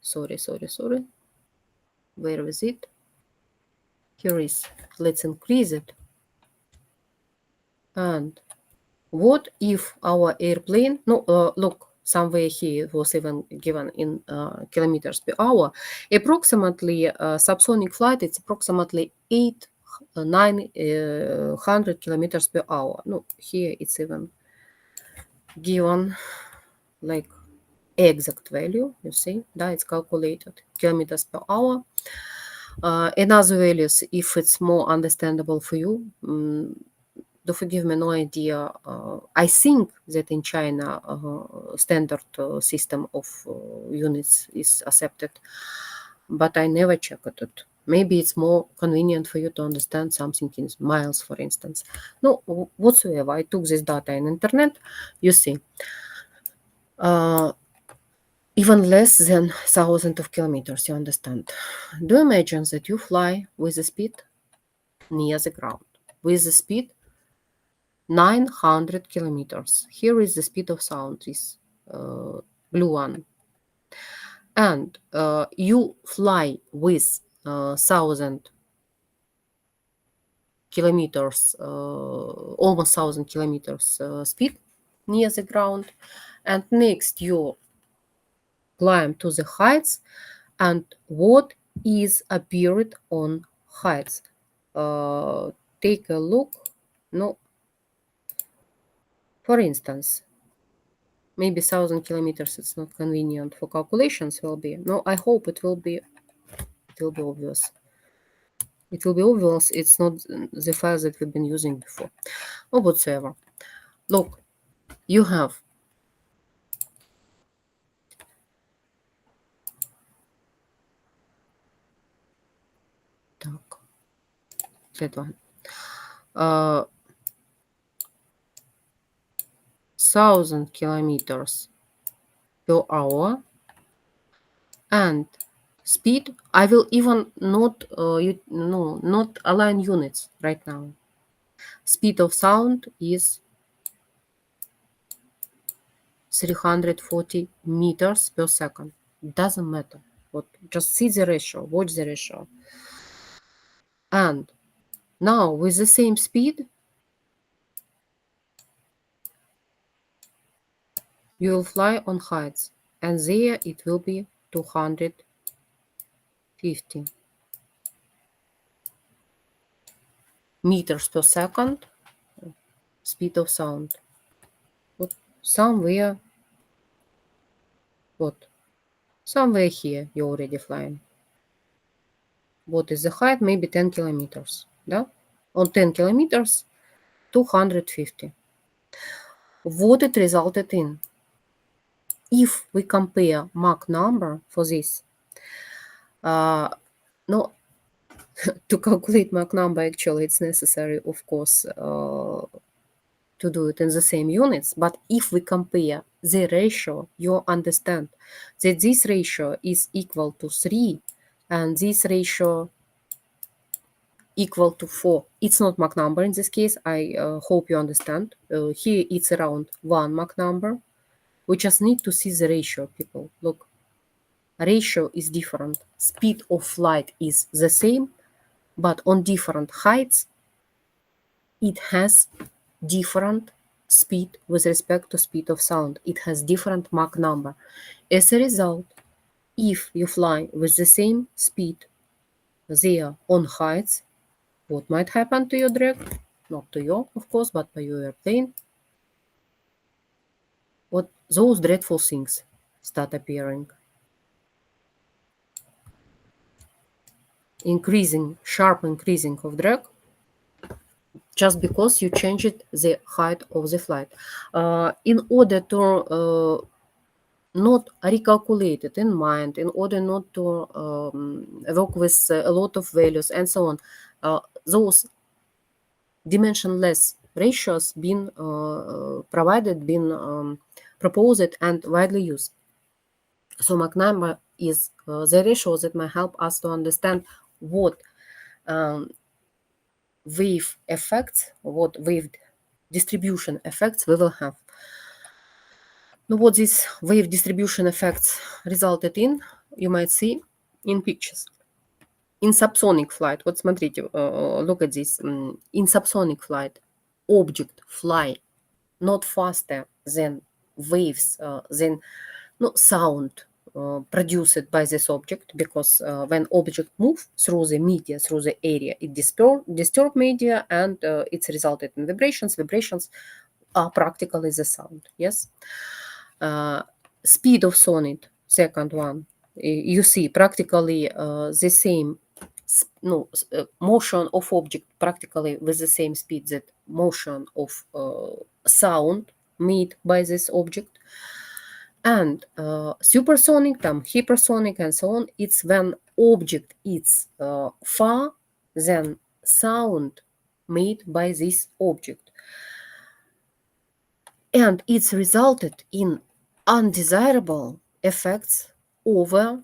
sorry. Where is it? Here is. Let's increase it. And what if our airplane, look, somewhere here it was even given in kilometers per hour, approximately subsonic flight, it's approximately 900 kilometers per hour. No, here it's even given like exact value, you see, it's calculated, kilometers per hour. And other values, if it's more understandable for you, do forgive me, no idea. I think that in China, standard system of units is accepted, but I never checked it. Maybe it's more convenient for you to understand something in miles, for instance. No, whatsoever. I took this data in internet. You see, even less than 1,000 of kilometers, you understand. Do imagine that you fly with a speed near the ground, with the speed 900 kilometers. Here is the speed of sound, this blue one. And you fly with 1,000 kilometers, almost 1,000 kilometers speed near the ground. And next you climb to the heights. And what is appeared on heights? Take a look. No, for instance, maybe 1,000 kilometers it's not convenient for calculations will be. No, I hope it will be obvious. It will be obvious. It's not the files that we've been using before or whatsoever. Look, you have that one. 1,000 kilometers per hour and speed. I will even not not align units right now. Speed of sound is 340 meters per second. Doesn't matter. What, just see the ratio, watch the ratio. And now with the same speed, you will fly on heights, and there it will be 250 meters per second speed of sound. What, somewhere here you're already flying. What is the height? Maybe 10 kilometers. Да? On 10 kilometers, 250. What it resulted in? If we compare Mach number for this, no, to calculate Mach number, actually, it's necessary, of course, to do it in the same units. But if we compare the ratio, you understand that this ratio is equal to 3 and this ratio equal to 4. It's not Mach number in this case. I hope you understand. Here it's around 1 Mach number. We just need to see the ratio, people. Look, ratio is different. Speed of flight is the same, but on different heights, it has different speed with respect to speed of sound. It has different Mach number. As a result, if you fly with the same speed there on heights, what might happen to your drag? Not to you, of course, but by your airplane. What those dreadful things start appearing. Sharp increasing of drag, just because you changed the height of the flight. In order to not recalculate it in mind, in order not to work with a lot of values and so on, those dimensionless ratios been provided, been proposed and widely used. So Mach number is the ratio that may help us to understand what wave effects, what wave distribution effects we will have. Now, what these wave distribution effects resulted in, you might see in pictures. In subsonic flight, вот смотрите, look at this. In subsonic flight, object fly not faster than waves, than sound produced by this object, because when object move through the media, through the area, it disturb media, and it's resulted in vibrations. Vibrations are practically the sound. Yes. Speed of sonnet, second one, you see practically the same motion of object practically with the same speed that motion of sound made by this object. And supersonic, hypersonic, and so on, it's when object is far than sound made by this object. And it's resulted in undesirable effects over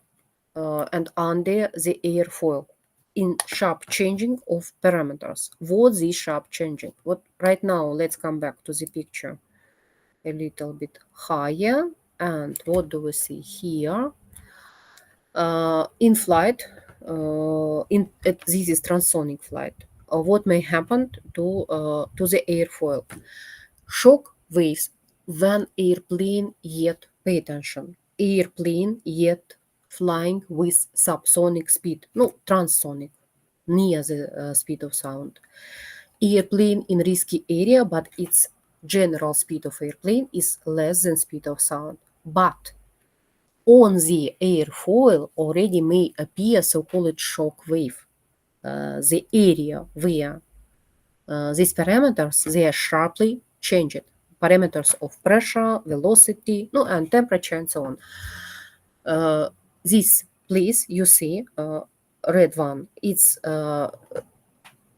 and under the airfoil, in sharp changing of parameters. What is sharp changing? What right now, let's come back to the picture a little bit higher. And what do we see here? In flight, this is transonic flight. What may happen to the airfoil? Shock waves when airplane yet, pay attention, airplane yet flying with subsonic speed, no, transonic, near the speed of sound. Airplane in risky area, but its general speed of airplane is less than speed of sound. But on the airfoil already may appear so-called shock wave. The area where these parameters, they are sharply changed. Parameters of pressure, velocity, and temperature, and so on. This place you see, red one, it's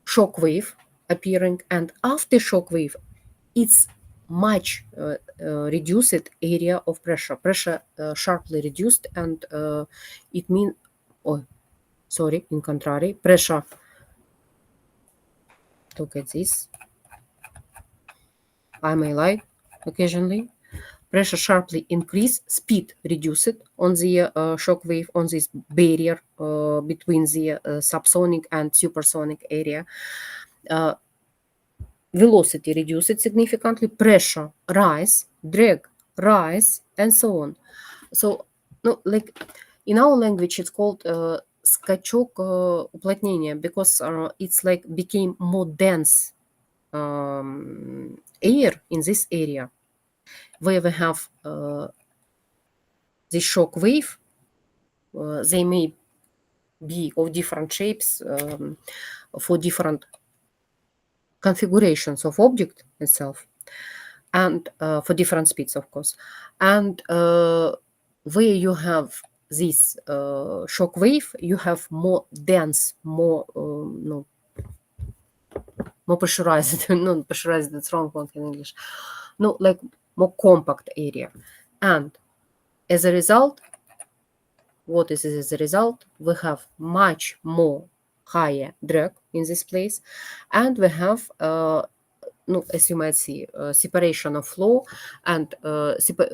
shock wave appearing, and after shock wave, it's much reduced area of pressure. Pressure sharply reduced, and it means, in contrary, pressure. Look at this. I may lie occasionally. Pressure sharply increased, speed reduced on the shock wave, on this barrier between the subsonic and supersonic area. Velocity reduced significantly, pressure rise, drag rise, and so on. So, like in our language, it's called скачок уплотнения, because it's like became more dense air in this area, where we have the shock wave. They may be of different shapes for different configurations of object itself, and for different speeds, of course. And where you have this shock wave, you have more dense, more more pressurized. No, pressurized, that's wrong one in English. No, like more compact area. And as a result, what is as a result? We have much more higher drag in this place, and we have as you might see, separation of flow, and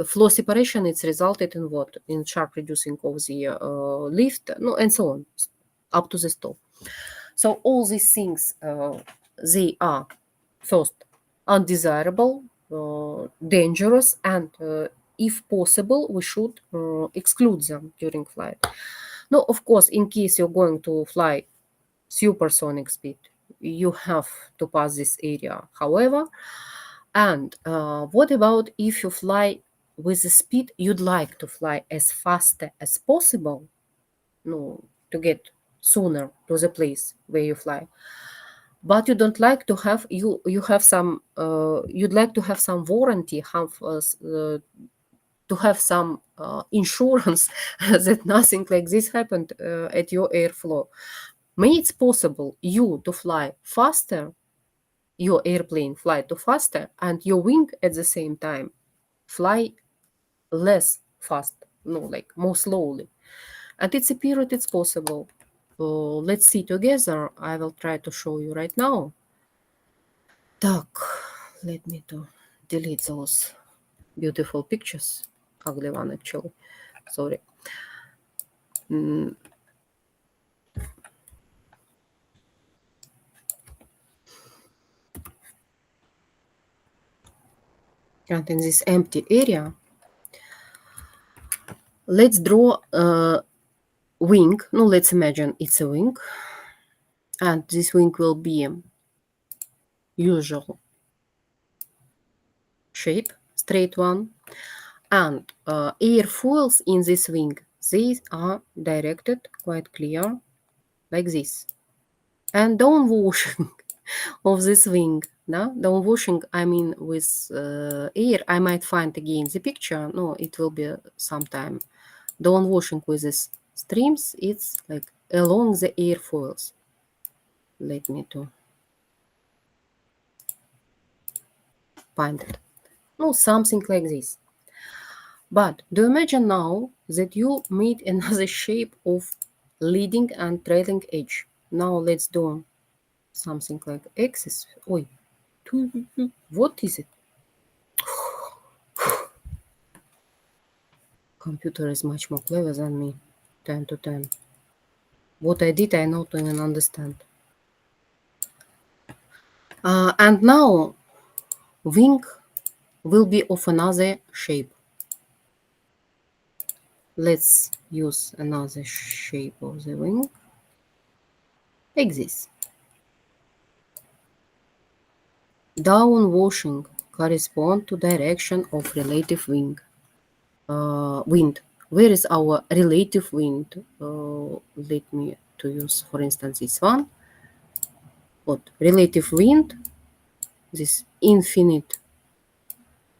flow separation. It's resulted in what? In sharp reducing of the lift, and so on, up to the stop. So all these things, they are first undesirable, dangerous, and if possible, we should exclude them during flight. Now, of course, in case you're going to fly supersonic speed, you have to pass this area. However, and what about if you fly with the speed you'd like to fly as fast as possible, to get sooner to the place where you fly, but you don't like to have you have some you'd like to have some warranty, to have some insurance that nothing like this happened at your airflow. May it's possible you to fly faster your airplane fly too faster and your wing at the same time fly less fast, no, like more slowly. And it's a period it's possible. Let's see together. I will try to show you right now. Так, let me to delete those beautiful pictures. Ugly one actually. Sorry. And in this empty area, let's draw a wing. No, let's imagine it's a wing. And this wing will be usual shape, straight one. And airfoils in this wing, these are directed quite clear, like this. And down washing of this wing, no? Down washing, I mean with air, I might find again the picture. No, it will be sometime. Down washing with these streams, it's like along the airfoils. Let me to find it. No, something like this. But do you imagine now that you made another shape of leading and trailing edge? Now let's do something like axis. Oi, what is it? Computer is much more clever than me. 10 to 10. What I did, I not even understand. And now wing will be of another shape. Let's use another shape of the wing, like this. Down washing correspond to direction of relative wing. Wind. Where is our relative wind? Let me to use, for instance, this one. What relative wind? This infinite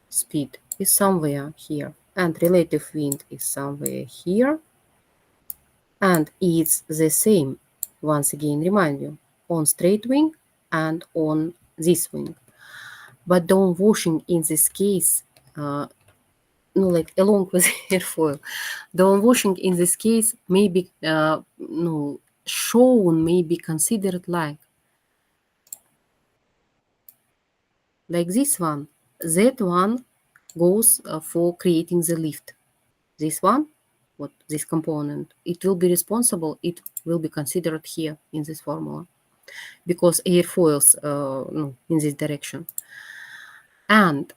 speed is somewhere here, and relative wind is somewhere here, and it's the same. Once again, remind you on straight wing and on this wing. But down washing in this case, no, like along with airfoil, down washing in this case may be no shown, may be considered like this one. That one goes for creating the lift. This one, what this component, it will be responsible. It will be considered here in this formula because airfoils no, in this direction. And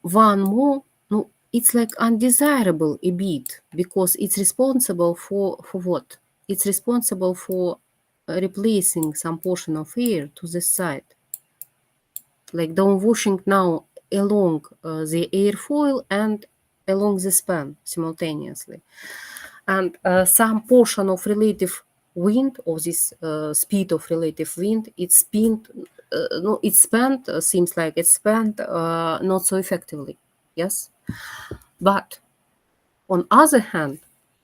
one more, no, it's like undesirable a bit because it's responsible for what? It's responsible for replacing some portion of air to the side. Like down washing now along the airfoil and along the span simultaneously. And some portion of relative wind or this speed of relative wind, it's spent, no, it's spent, seems like it's spent not so effectively, yes? But on other hand,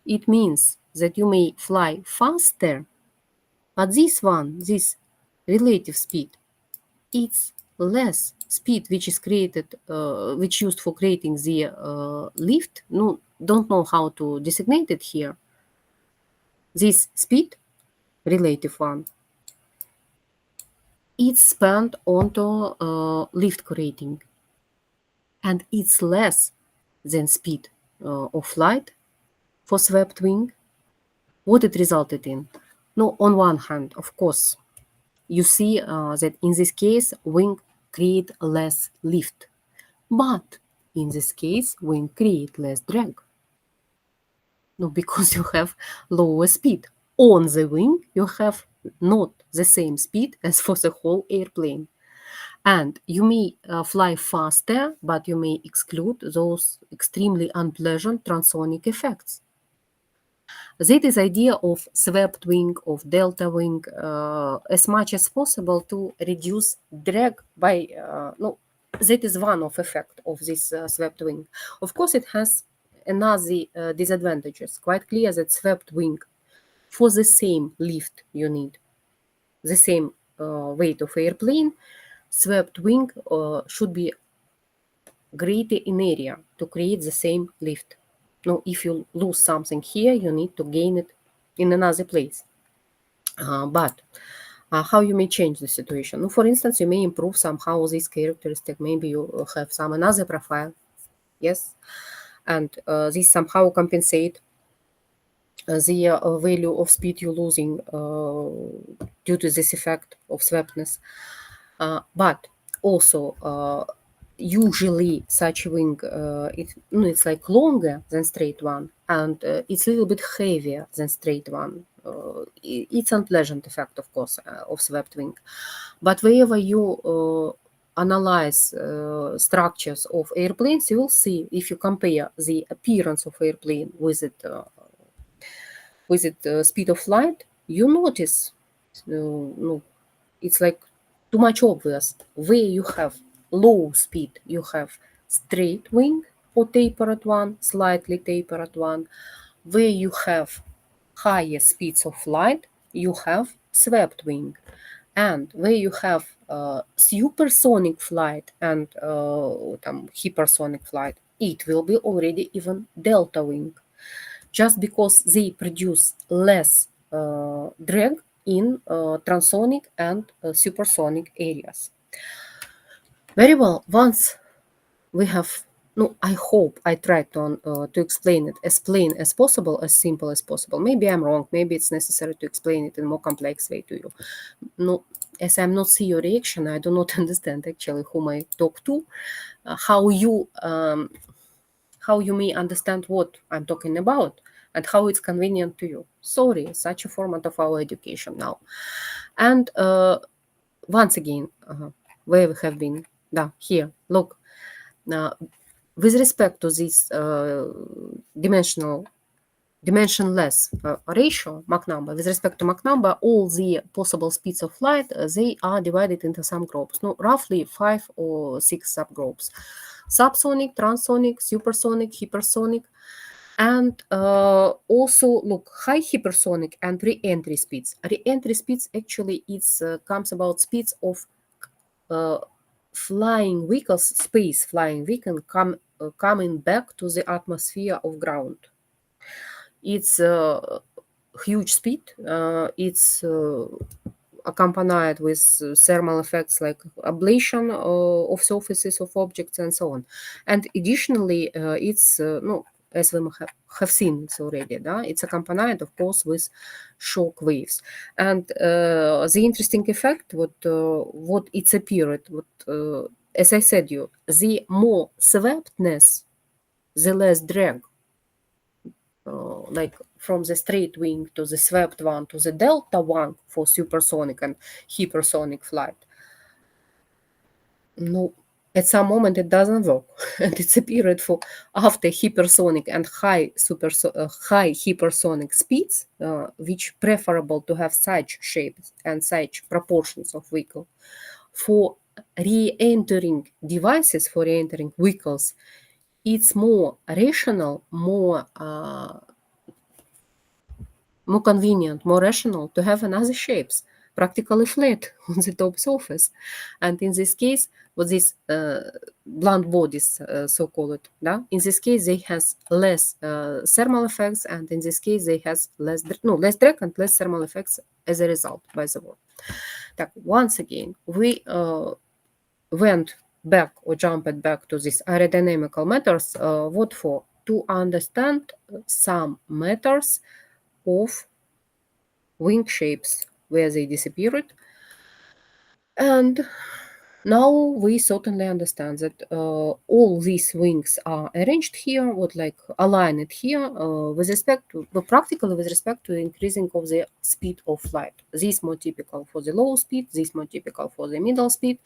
it means that you may fly faster, but this one, this relative speed, it's less speed which is created, which used for creating the lift. No, don't know how to designate it here. This speed, relative one, it's spent onto lift creating, and it's less than speed of flight for swept wing. What it resulted in? No, on one hand, of course, you see that in this case, wing create less lift, but in this case, wing create less drag. No, because you have lower speed. On the wing, you have not the same speed as for the whole airplane. And you may fly faster, but you may exclude those extremely unpleasant transonic effects. That is idea of swept wing, of delta wing, as much as possible to reduce drag by, no, that is one of effect of this swept wing. Of course, it has another disadvantages. Quite clear that swept wing, for the same lift you need, the same weight of airplane, swept wing should be greater in area to create the same lift. Now, if you lose something here, you need to gain it in another place. But how you may change the situation? For instance, you may improve somehow this characteristic. Maybe you have some another profile, yes, and this somehow compensate the value of speed you're losing due to this effect of swept-ness. But also, usually such a wing, it's like longer than straight one, and it's a little bit heavier than straight one. It's unpleasant effect, of course, of swept wing. But wherever you analyze structures of airplanes, you will see, if you compare the appearance of airplane with its speed of light, you notice no, it's like too much obvious. Where you have low speed, you have straight wing or tapered one, slightly tapered one. Where you have higher speeds of light, you have swept wing. And where you have supersonic flight and hypersonic flight, it will be already even delta wing, just because they produce less drag in transonic and supersonic areas. Very well. Once we have, no, I hope I tried to explain it as plain as possible, as simple as possible. Maybe I'm wrong. Maybe it's necessary to explain it in a more complex way to you. No, as I'm not see your reaction, I do not understand actually whom I talk to, how you may understand what I'm talking about and how it's convenient to you. Sorry, such a format of our education now. And once again, where we have been, here, look. Now, with respect to this dimensionless ratio, Mach number, with respect to Mach number, all the possible speeds of light, they are divided into some groups, no, roughly 5 or 6 subgroups. Subsonic, transonic, supersonic, hypersonic, and also look, high hypersonic and re-entry speeds. Re-entry speeds actually comes about speeds of flying vehicles, space flying vehicle coming back to the atmosphere of ground. It's a huge speed. It's accompanied with thermal effects like ablation of surfaces of objects and so on. And additionally, it's no, as we have seen it already, it's accompanied, of course, with shock waves. And the interesting effect, what it's appeared, as I said, the more swept-ness, the less drag. Like from the straight wing to the swept one to the delta one for supersonic and hypersonic flight. No, at some moment it doesn't work, and it's a period for after hypersonic and high hypersonic speeds, which preferable to have such shapes and such proportions of vehicle. For re-entering devices, for re-entering vehicles, it's more rational, more convenient, more rational to have another shapes, practically flat on the top surface. And in this case, with these blunt bodies, so-called, in this case, they has less thermal effects, and in this case, they has less drag and less thermal effects as a result, by the way. Once again, we went back or jumped back to these aerodynamical matters. What for? To understand some matters of wing shapes where they disappeared. And now we certainly understand that all these wings are arranged here, aligned here with respect to, practically with respect to the increasing of the speed of flight. This more typical for the low speed, this more typical for the middle speed,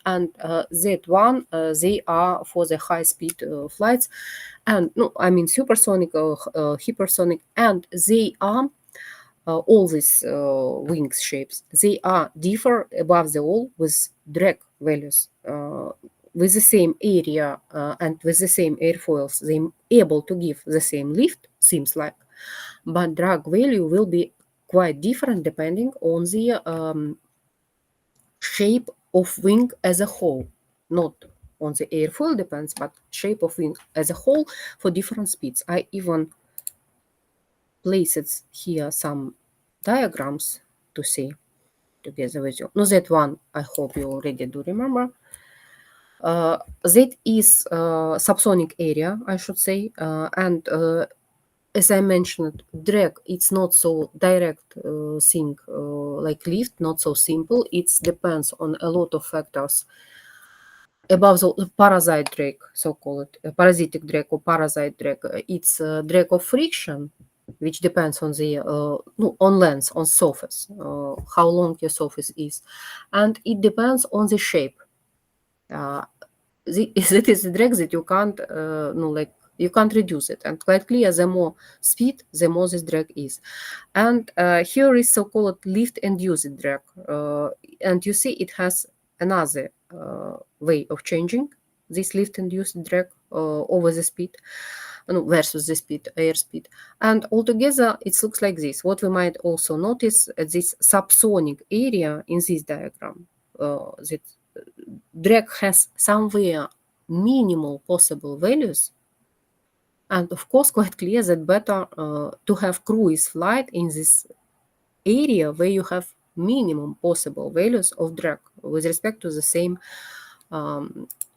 and that one, they are for the high speed flights. And supersonic, hypersonic, and they are all these wings shapes, they are differ above the all with drag values. With the same area and with the same airfoils, they're able to give the same lift, seems like, but drag value will be quite different depending on the shape of wing as a whole, not on the airfoil depends, but shape of wing as a whole for different speeds. I even placed here some diagrams to see together with you. No, that one I hope you already do remember. That is subsonic area, I should say, and as I mentioned, drag, it's not so direct thing like lift, not so simple. It depends on a lot of factors above the parasite drag, so-called parasitic drag or parasite drag. It's drag of friction, which depends on the no, on length, on surface, how long your surface is, and it depends on the shape. That is the drag that you can't no, like you can't reduce it, and quite clear, the more speed, the more this drag is. And here is so-called lift induced drag, and you see it has another way of changing this lift induced drag over the speed, no, versus the speed, airspeed. And altogether it looks like this. What we might also notice at this subsonic area in this diagram, that drag has somewhere minimal possible values, and of course quite clear that better to have cruise flight in this area where you have minimum possible values of drag with respect to the same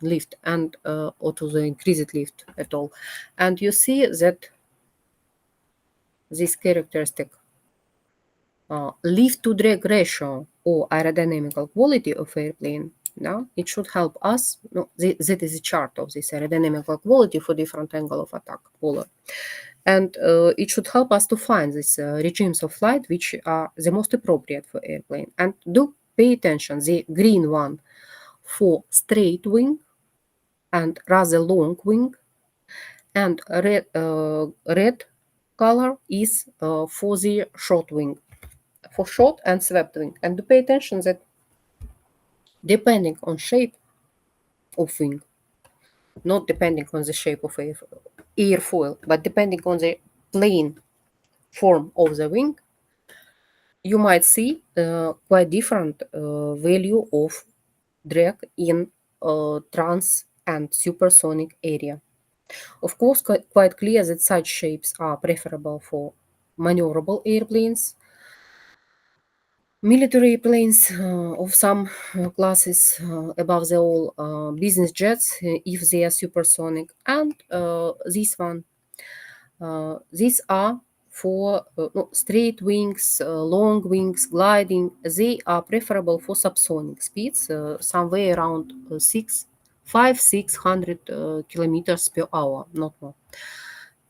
lift and or to the increased lift at all. And you see that this characteristic lift to drag ratio or aerodynamical quality of airplane, now it should help us. No, that is a chart of this aerodynamical quality for different angle of attack polar, and it should help us to find these regimes of flight which are the most appropriate for airplane. And do pay attention, the green one for straight wing and rather long wing, and red color is for the short wing, for short and swept wing. And do pay attention that depending on shape of wing, not depending on the shape of airfoil, but depending on the plane form of the wing, you might see quite different value of drag in trans and supersonic area. Of course, quite clear that such shapes are preferable for maneuverable airplanes, military planes of some classes, above the all business jets if they are supersonic, and this one, these are for no, straight wings, long wings, gliding. They are preferable for subsonic speeds, somewhere around 600 kilometers per hour, not more.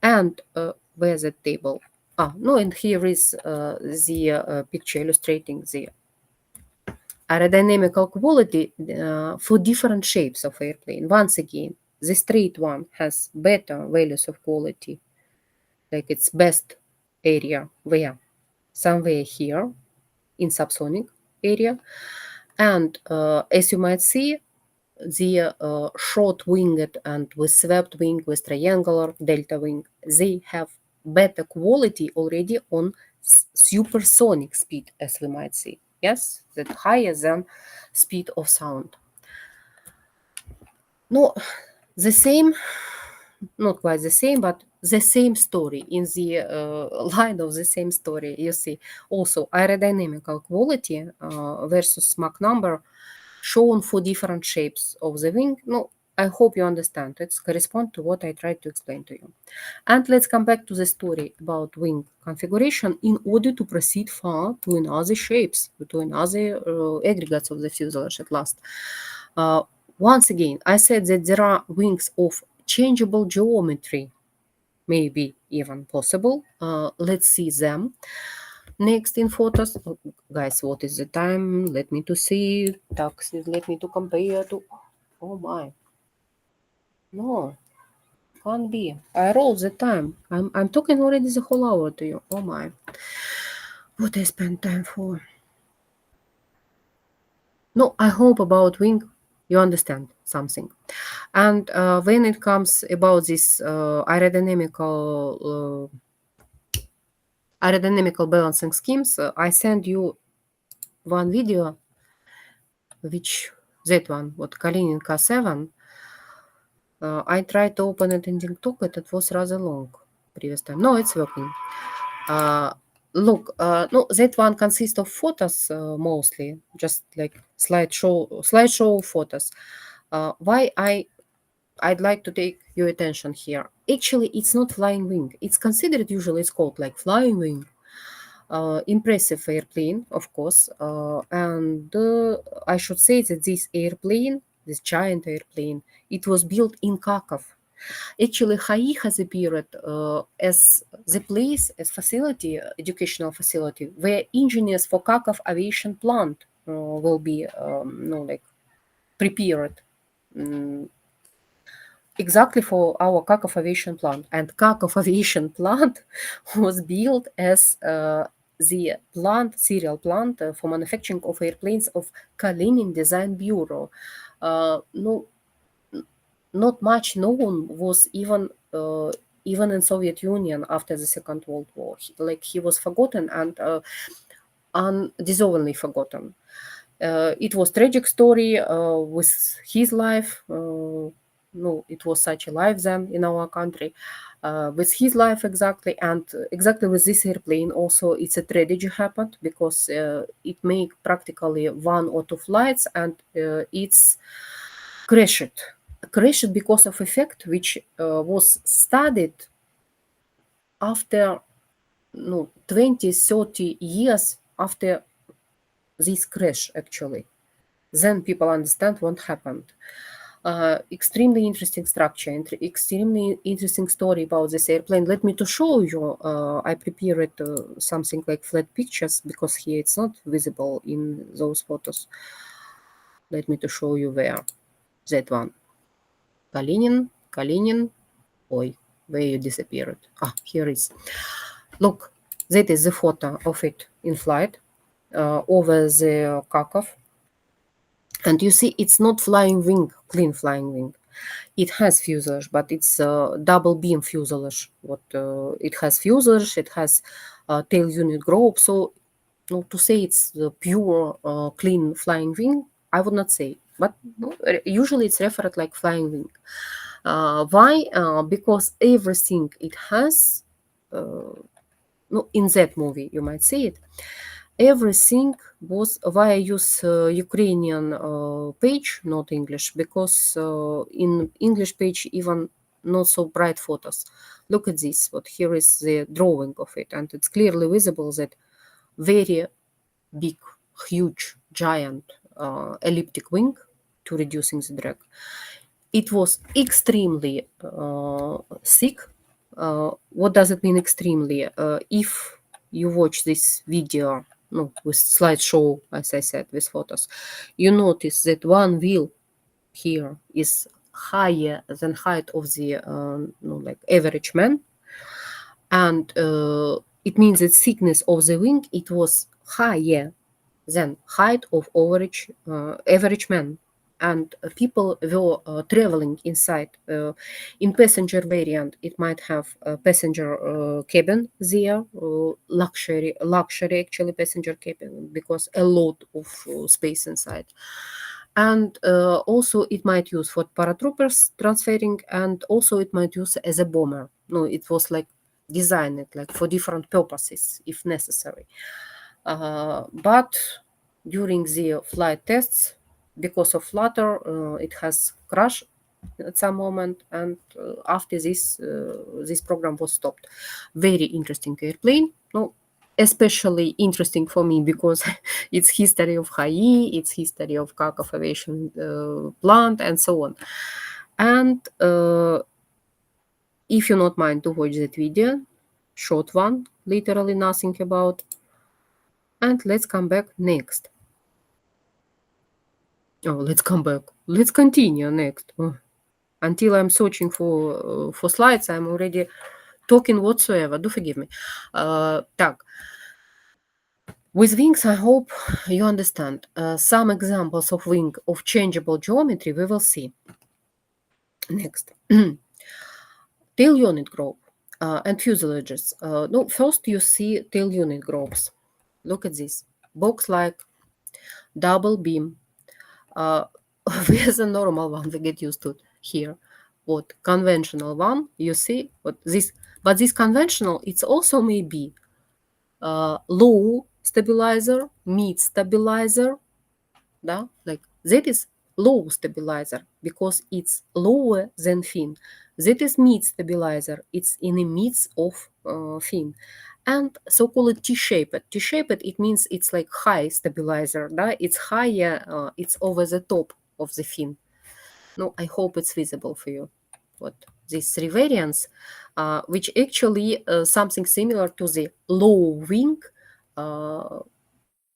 And where's the table? No, and here is the picture illustrating the aerodynamical quality for different shapes of airplane. Once again, the straight one has better values of quality, like its best area where somewhere here in subsonic area. And as you might see, the short winged and with swept wing, with triangular delta wing, they have better quality already on supersonic speed, as we might see. Yes, that higher than speed of sound. No, the same, not quite the same, but the same story in the line of the same story. You see also aerodynamical quality versus Mach number shown for different shapes of the wing. No, I hope you understand. It's correspond to what I tried to explain to you. And let's come back to the story about wing configuration in order to proceed far to another shapes, to another aggregates of the fuselage at last. Once again, I said that there are wings of changeable geometry, maybe even possible. Let's see them next in photos. Oh, guys, what is the time? Let me to see. Taxes, let me to compare to. Oh my. No, can't be. I rolled the time. I'm talking already the whole hour to you. Oh my. What I spent time for? No, I hope about wing you understand something. And when it comes about this aerodynamical balancing schemes, I send you one video which that one, what Kalinin K7. I tried to open it in TikTok, it was rather long previous time. No, it's working. Look, no, that one consists of photos mostly, just like slideshow photos. Why I'd like to take your attention here. Actually, it's not flying wing. It's considered usually it's called like flying wing. Impressive airplane, of course. And I should say that this airplane, this giant airplane, it was built in Kharkov. Actually, HAI has appeared as the place, as facility, educational facility, where engineers for Kharkov aviation plant will be, like prepared. mm, exactly for our Kharkov aviation plant. And Kharkov aviation plant was built as the serial plant for manufacturing of airplanes of Kalinin Design Bureau. No, not much known was even in Soviet Union after the Second World War. He was forgotten and undeservedly forgotten. It was tragic story with his life. No, it was such a life then in our country. With his life exactly, and exactly with this airplane also, it's a tragedy happened because it made practically one or two flights and it's crashed because of effect which was studied after 20, 30 years after this crash actually. Then people understand what happened. Extremely interesting structure, extremely interesting story about this airplane. Let me to show you. I prepared something like flat pictures because here it's not visible in those photos. Let me to show you where. That one. Kalinin. Oi, where you disappeared. Here is. Look, that is the photo of it in flight over the Kharkov. And you see, it's not flying wing, clean flying wing. It has fuselage, but it's a double beam fuselage. It has fuselage, it has tail unit group. So, to say it's the pure clean flying wing, I would not say. But usually it's referred like flying wing. Why? Because everything it has, in that movie, you might see it. Everything was why I use Ukrainian page, not English, because in English page even not so bright photos. Look at this. What here is the drawing of it, and it's clearly visible that very big, huge, giant elliptic wing to reducing the drag. It was extremely thick. What does it mean extremely? If you watch this video with slideshow, as I said, with photos, you notice that one wheel here is higher than height of the like average man, and it means that thickness of the wing it was higher than height of average man. And people were traveling inside. In passenger variant, it might have a passenger cabin there, luxury actually passenger cabin because a lot of space inside. And also it might use for paratroopers transferring, and also it might use as a bomber. No, it was like designed like for different purposes if necessary. But during the flight tests, because of flutter, it has crashed at some moment, and after this program was stopped. Very interesting airplane. No, especially interesting for me because it's history of HAI, it's history of Kharkov aviation plant, and so on. And if you not mind to watch that video, short one, literally nothing about, and let's come back next. Let's come back. Let's continue next. Until I'm searching for slides, I'm already talking whatsoever. Do forgive me. Так. With wings, I hope you understand. Some examples of wing of changeable geometry we will see. Next. Tail unit group and fuselages. First you see tail unit groups. Look at this. Box-like double beam. With a normal one, we get used to it here. What conventional one, you see, what this, but this conventional, it's also maybe low stabilizer, mid stabilizer, да? Like that is low stabilizer because it's lower than fin. That is mid stabilizer. It's in the midst of fin. And so-called T-shaped. T-shaped, it means it's like high stabilizer. Да? It's higher, it's over the top of the fin. No, I hope it's visible for you. What these three variants, which actually something similar to the low wing, uh,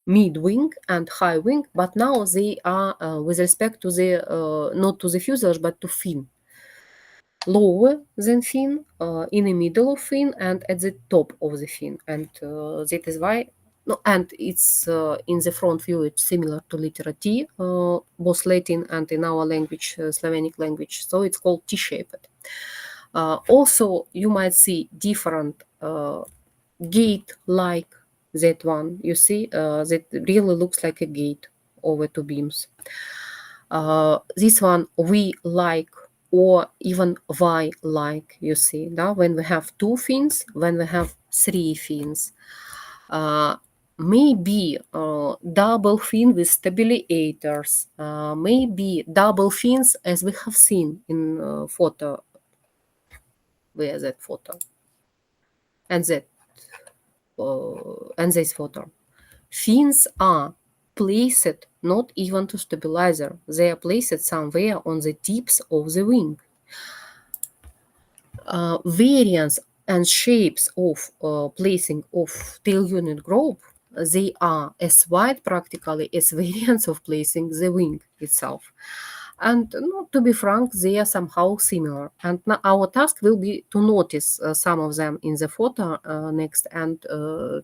mid wing and high wing, but now they are with respect to the not to the fuselage but to fin, lower than fin, in the middle of fin, and at the top of the fin, and that is why. No, and it's in the front view. It's similar to letter T, both Latin and in our language, Slavonic language. So it's called T-shaped. Also, you might see different gate-like that one. You see, that really looks like a gate over two beams. This one we like, or even Y like, you see, now when we have two fins, when we have three fins. Maybe double fin with stabilizers, maybe double fins as we have seen in photo, where that photo, and that and this photo. Fins are placed not even to stabilizer, they are placed somewhere on the tips of the wing. Variants and shapes of placing of tail unit group, they are as wide practically as variants of placing the wing itself. And to be frank, they are somehow similar. And now our task will be to notice some of them in the photo next, and to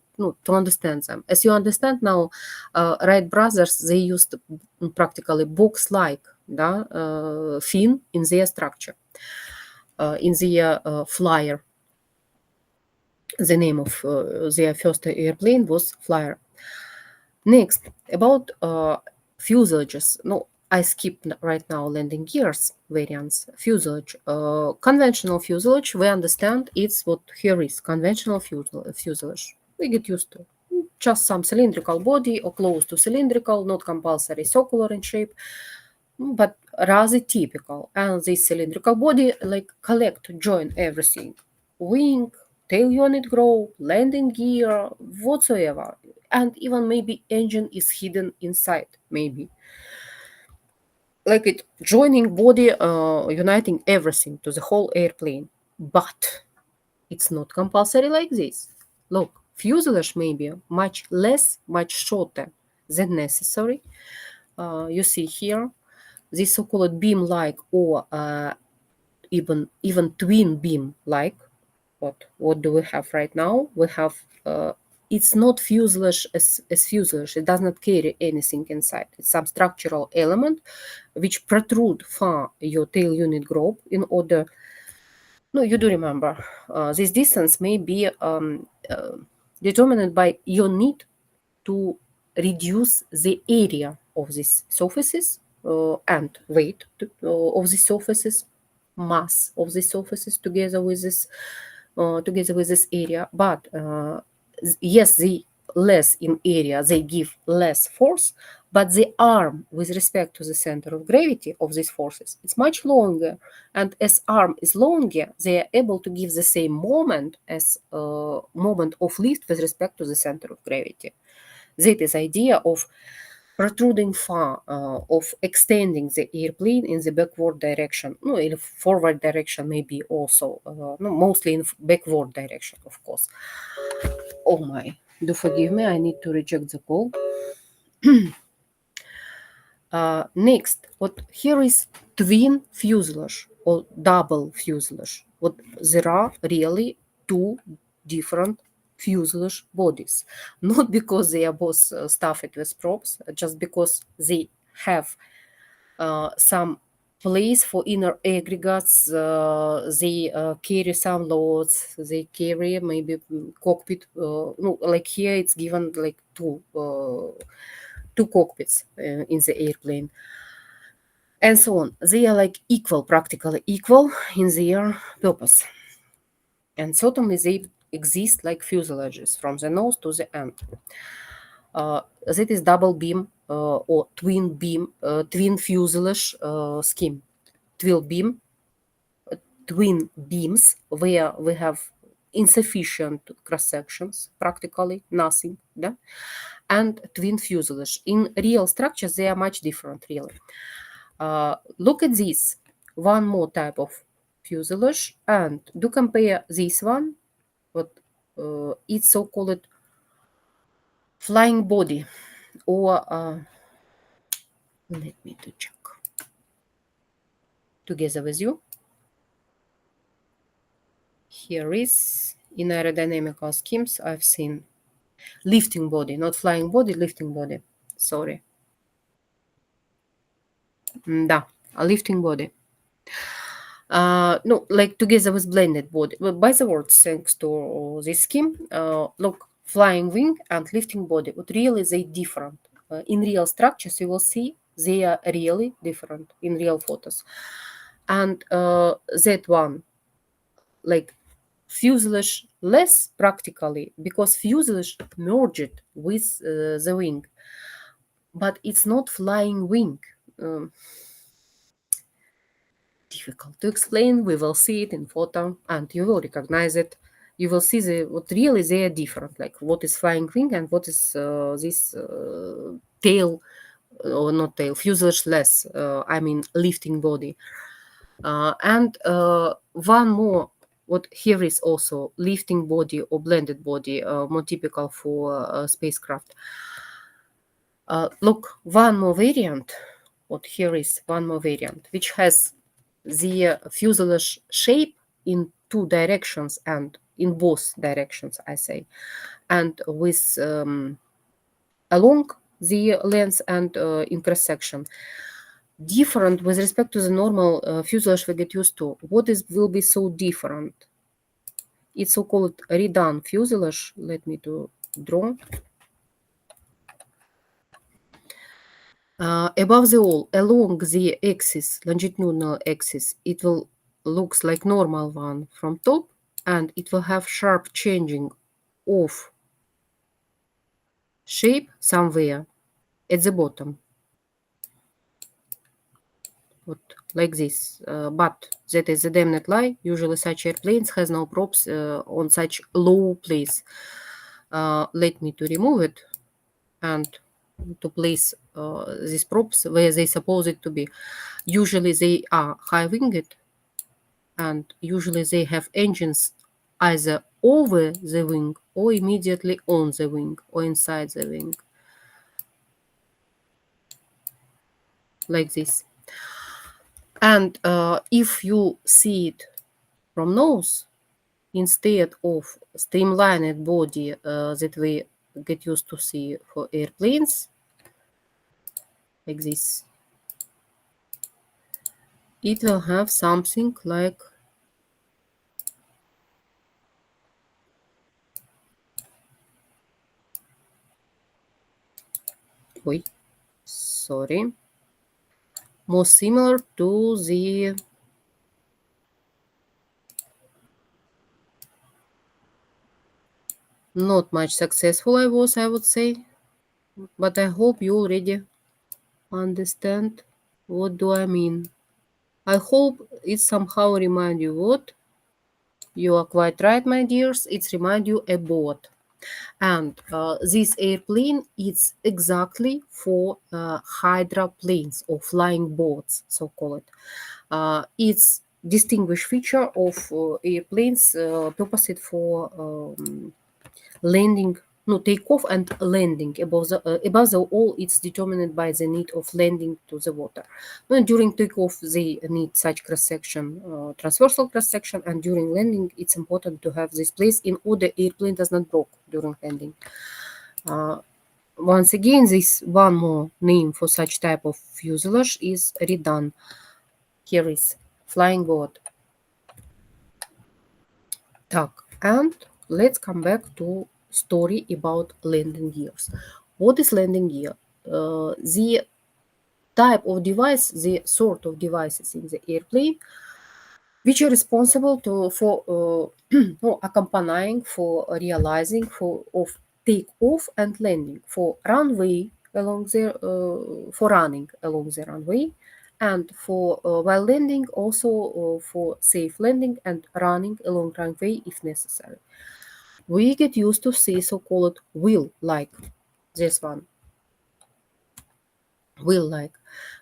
understand them. As you understand now, Wright brothers, they used practically box-like fin in their structure, in their flyer. The name of their first airplane was Flyer. Next, about fuselages. No, I skipped right now landing gears variants. Fuselage. Conventional fuselage, we understand it's what here is. Conventional fuselage. We get used to. Just some cylindrical body or close to cylindrical, not compulsory circular in shape, but rather typical. And this cylindrical body like collect, join everything. Wing, tail unit grow, landing gear, whatsoever. And even maybe engine is hidden inside, maybe. Like it joining body, uniting everything to the whole airplane. But it's not compulsory like this. Look, fuselage may be much less, much shorter than necessary. You see here, this so-called beam-like, or even twin beam-like. What do we have right now? We have it's not fuselage as fuselage. It does not carry anything inside. It's some structural element which protrude far your tail unit group in order. No, you do remember. This distance may be determined by your need to reduce the area of these surfaces and weight of the surfaces, mass of the surfaces together with this area. But yes, the less in area, they give less force, but the arm with respect to the center of gravity of these forces, it's much longer. And as arm is longer, they are able to give the same moment as moment of lift with respect to the center of gravity. That is idea of protruding far, of extending the airplane in the backward direction. No, in forward direction maybe also, no, mostly in backward direction, of course. Oh my, do forgive me, I need to reject the call. Next, what here is twin fuselage or double fuselage. What there are really two different fuselage bodies, not because they are both stuffed with props, just because they have some place for inner aggregates. They carry some loads. They carry maybe cockpit. No, like here it's given like two cockpits in the airplane. and so on. They are like equal, practically equal in their purpose. And certainly they exist like fuselages from the nose to the end. That is double beam or twin fuselage scheme. Twin beam, twin beams where we have insufficient cross sections, practically nothing, yeah? And twin fuselage. In real structures, they are much different, really. Look at this, one more type of fuselage, and do compare this one, what it's so-called flying body, or let me to check together with you. Here is in aerodynamical schemes I've seen lifting body, not flying body, lifting body. Sorry. Да, a lifting body. No, like together with blended body. Well, by the words, thanks to this scheme, look, flying wing and lifting body, but really they different. In real structures, you will see they are really different in real photos. And that one, like fuselage less practically, because fuselage merged with the wing, but it's not flying wing. Difficult to explain. We will see it in photo and you will recognize it. You will see what really they are different, like what is flying wing and what is this tail, or not tail, fuselage less, I mean lifting body. And one more, what here is also lifting body or blended body, more typical for spacecraft. Look, one more variant, what here is one more variant, which has the fuselage shape in two directions and in both directions, I say, and with along the length and in cross section. Different with respect to the normal fuselage we get used to. What is will be so different? It's so-called redone fuselage. Let me to draw. Above the all, along the axis, longitudinal axis, it will looks like normal one from top, and it will have sharp changing of shape somewhere at the bottom. What, like this. But that is a damn net lie. Usually such airplanes has no props on such low place. Let me to remove it and to place these props where they suppose it to be. Usually they are high winged, and usually they have engines either over the wing or immediately on the wing or inside the wing, like this. And if you see it from nose, instead of streamlined body that we get used to see for airplanes, like this, it will have something like sorry, more similar to the not much successful I was, I would say, but I hope you already understand what do I mean. I hope it somehow remind you what you are quite right, my dears. It's remind you a boat. And this airplane is exactly for hydroplanes or flying boats, so called. It's distinguished feature of airplanes purposed for landing, no, takeoff and landing. Above the all, it's determined by the need of landing to the water. When during takeoff, they need such cross-section, transversal cross-section, and during landing, it's important to have this place in order airplane does not broke during landing. Once again, this one more name for such type of fuselage is redone. Here is flying boat. Так, and let's come back to story about landing gears. What is landing gear? The type of device, the sort of devices in the airplane which are responsible for for accompanying, for realizing, for of takeoff and landing, for runway along the for running along the runway, and for while landing also for safe landing and running along runway if necessary. We get used to say so-called wheel like this one, wheel like,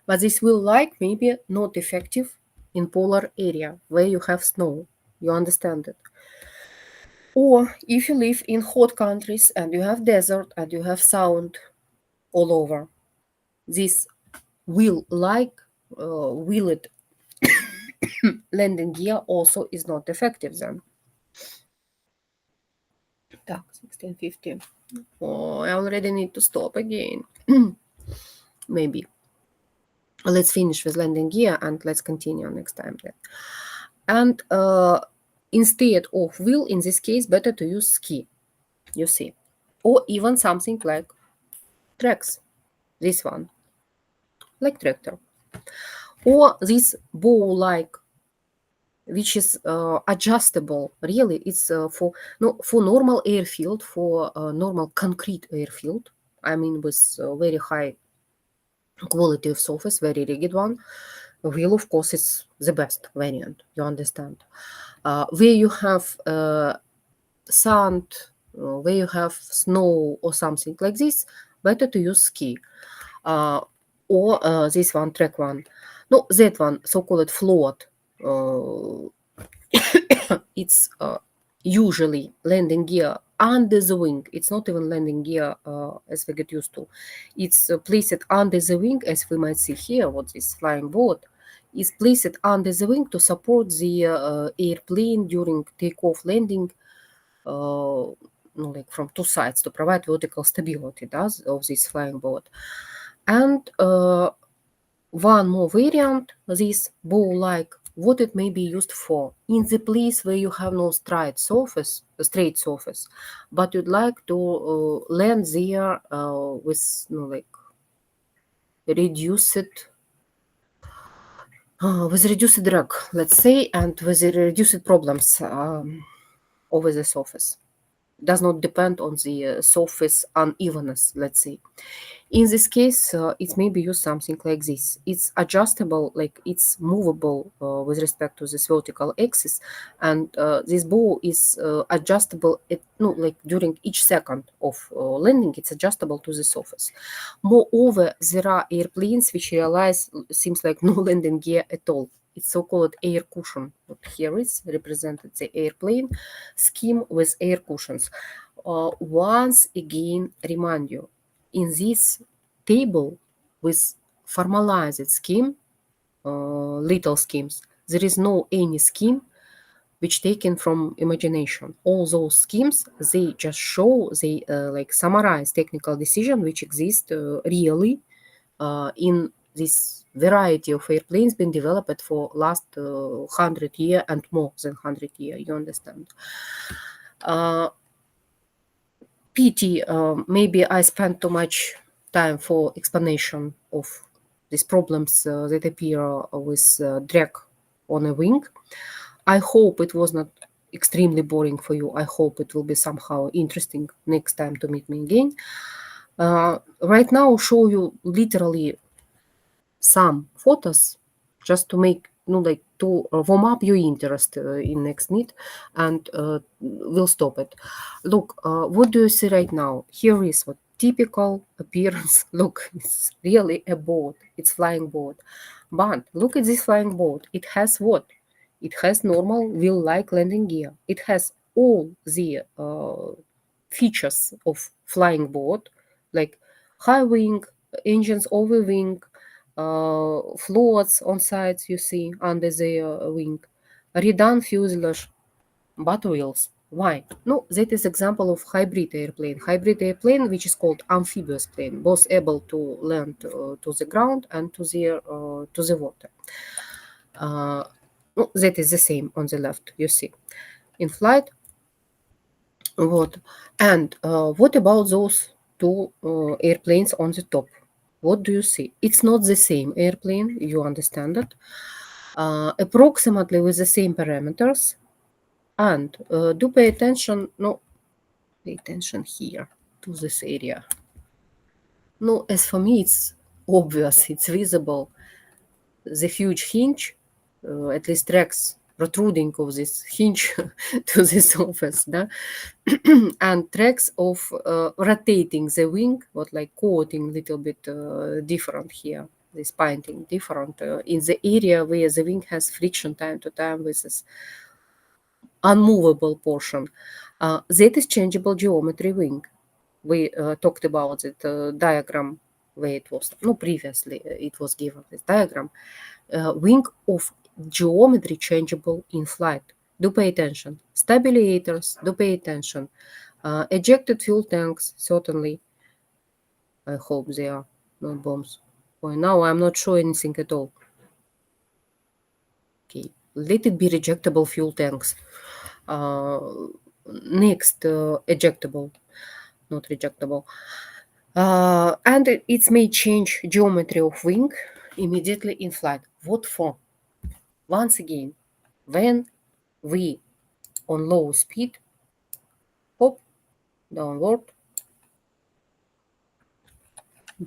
but this wheel like may be not effective in polar area where you have snow. You understand it? Or if you live in hot countries and you have desert and you have sound all over, this wheel like wheeled landing gear also is not effective then. Так, 1650. Oh, I already need to stop again. Maybe. Let's finish with landing gear and let's continue next time then. And instead of wheel, in this case, better to use ski, you see. Or even something like tracks, this one, like tractor. Or this bow-like, which is adjustable. Really, it's for no for normal airfield, for normal concrete airfield. I mean, with very high quality of surface, very rigid one. Wheel, of course, is the best variant. You understand? Where you have sand, where you have snow or something like this, better to use ski. Or this one, track one. No, that one, so-called float. Uh, it's usually landing gear under the wing. It's not even landing gear as we get used to. It's placed under the wing, as we might see here, what this flying boat is placed under the wing to support the airplane during takeoff landing, like from two sides, to provide vertical stability does of this flying boat. And one more variant, this bow-like, what it may be used for in the place where you have no straight surface, but you'd like to land there with like reduced with reduced drag, let's say, and with reduced problems over the surface. Does not depend on the surface unevenness, let's say. In this case, it may be used something like this. It's adjustable, like it's movable with respect to this vertical axis, and this bow is adjustable like during each second of landing. It's adjustable to the surface. Moreover, there are airplanes which realize seems like no landing gear at all. It's so-called air cushion. What here is represented the airplane scheme with air cushions. Once again, remind you, in this table with formalized scheme, little schemes, there is no any scheme which taken from imagination. All those schemes, they just show, they like summarize technical decision which exist really in this variety of airplanes been developed for last 100 year and more than 100 year, you understand. Pity, maybe I spent too much time for explanation of these problems that appear with drag on a wing. I hope it was not extremely boring for you. I hope it will be somehow interesting next time to meet me again. Right now, I'll show you literally some photos just to make like to warm up your interest in next meet, and we'll stop it. Look, what do you see right now? Here is what typical appearance. Look, it's really a boat. It's flying boat. But look at this flying boat. It has what? It has normal wheel-like landing gear. It has all the features of flying boat, like high wing, engines over wing, floats on sides you see under the wing, redone fuselage, but wheels. Why? No, that is example of hybrid airplane. Hybrid airplane, which is called amphibious plane, both able to land to the ground and to the water. No, that is the same on the left. You see, in flight. What? And what about those two airplanes on the top? what do you see? It's not the same airplane, you understand it. Approximately with the same parameters. And do pay attention, no, pay attention here to this area. No, as for me, it's obvious, it's visible. The huge hinge, at least tracks protruding of this hinge to the surface, да? And tracks of rotating the wing, what like coating little bit different here, this painting different in the area where the wing has friction time to time with this unmovable portion. That is changeable geometry wing. We talked about that diagram where it was, no, previously it was given this diagram. Wing of geometry changeable in flight. Do pay attention. Stabilizers, do pay attention. Ejected fuel tanks, certainly. I hope they are not bombs. Well, now I'm not sure anything at all. Okay, let it be rejectable fuel tanks. Next, ejectable, not rejectable. And it may change geometry of wing immediately in flight. What for? Once again, when we on low speed, hop, downward.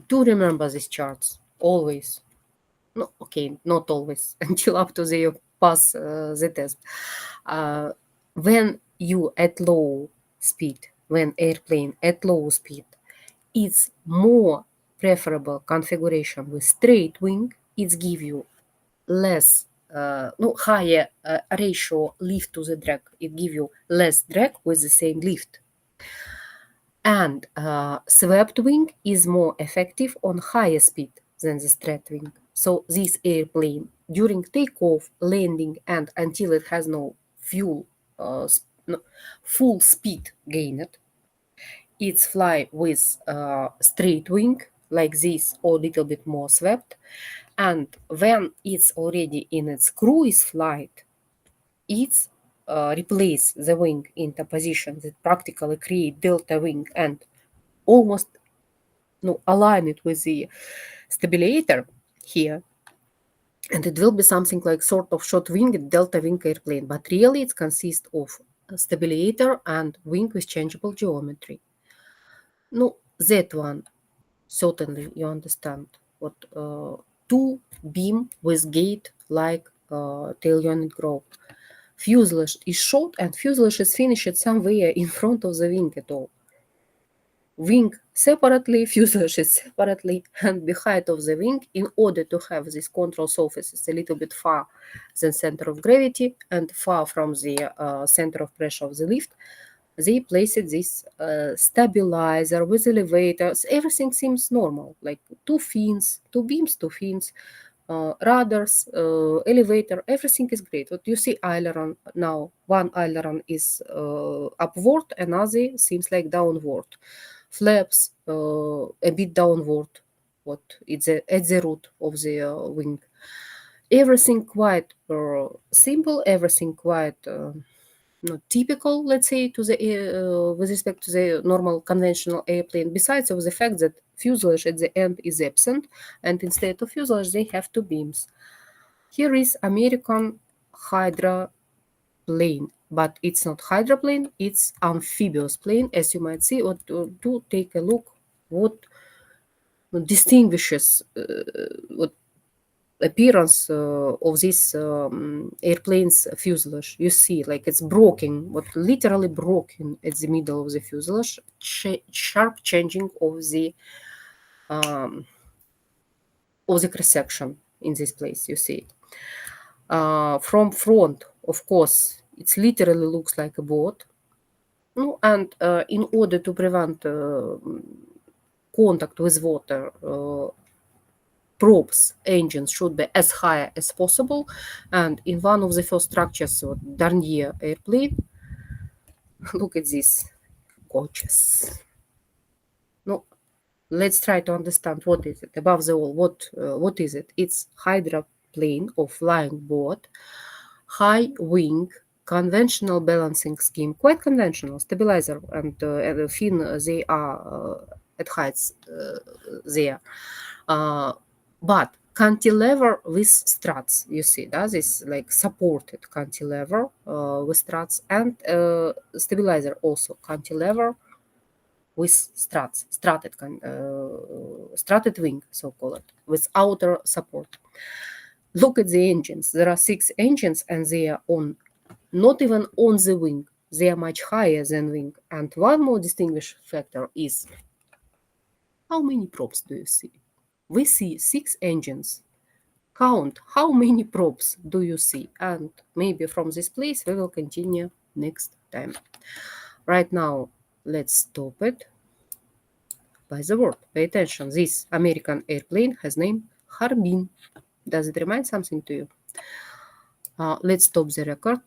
Do remember these charts, always. No, okay, not always, until up to the pass the test. When you at low speed, when airplane at low speed, it's more preferable configuration with straight wing. It's give you less, no, higher ratio lift to the drag. It give you less drag with the same lift. And swept wing is more effective on higher speed than the straight wing. So this airplane, during takeoff, landing, and until it has no fuel, no, full speed gained, it's fly with straight wing like this or a little bit more swept. And when it's already in its cruise flight, it's replace the wing into position that practically create delta wing and almost align it with the stabilizer here. And it will be something like sort of short winged delta wing airplane, but really it consists of a stabilizer and wing with changeable geometry. No, that one, certainly you understand what two beam with gate like tail unit growth. Fuselage is short and fuselage is finished somewhere in front of the wing at all. Wing separately, fuselage is separately, and behind of the wing, in order to have this control surfaces a little bit far than center of gravity and far from the center of pressure of the lift, they placed this stabilizer with elevators. Everything seems normal, like two fins, two beams, two fins, rudders, elevator, everything is great. What you see aileron now, one aileron is upward, another seems like downward. Flaps a bit downward, what it's at the root of the wing. Everything quite simple, everything quite not typical, let's say, to the with respect to the normal conventional airplane. Besides of the fact that fuselage at the end is absent, and instead of fuselage they have two beams. Here is American Hydra plane, but it's not hydroplane, it's amphibious plane, as you might see. Or do take a look what distinguishes what appearance of this airplane's fuselage. You see, like it's broken, what literally broken at the middle of the fuselage, sharp changing um, of the cross section in this place. You see it. From front, of course, it literally looks like a boat. No, and in order to prevent contact with water, props engines should be as high as possible. And in one of the first structures of Darnier airplane, look at this, gorgeous. No, let's try to understand what is it above the wall. What is it? It's hydroplane or flying boat, high wing, conventional balancing scheme, quite conventional. Stabilizer and fin, they are at heights there. But cantilever with struts, you see, that is like supported cantilever with struts, and stabilizer also cantilever with struts, strutted wing, so called, with outer support. Look at the engines. There are 6 engines, and they are on, not even on the wing. They are much higher than wing. And one more distinguishing factor is, how many props do you see? We see 6 engines. Count how many props do you see? And maybe from this place we will continue next time. Right now, let's stop it by the word. Pay attention. This American airplane has name Harbin. Does it remind something to you? Let's stop the record.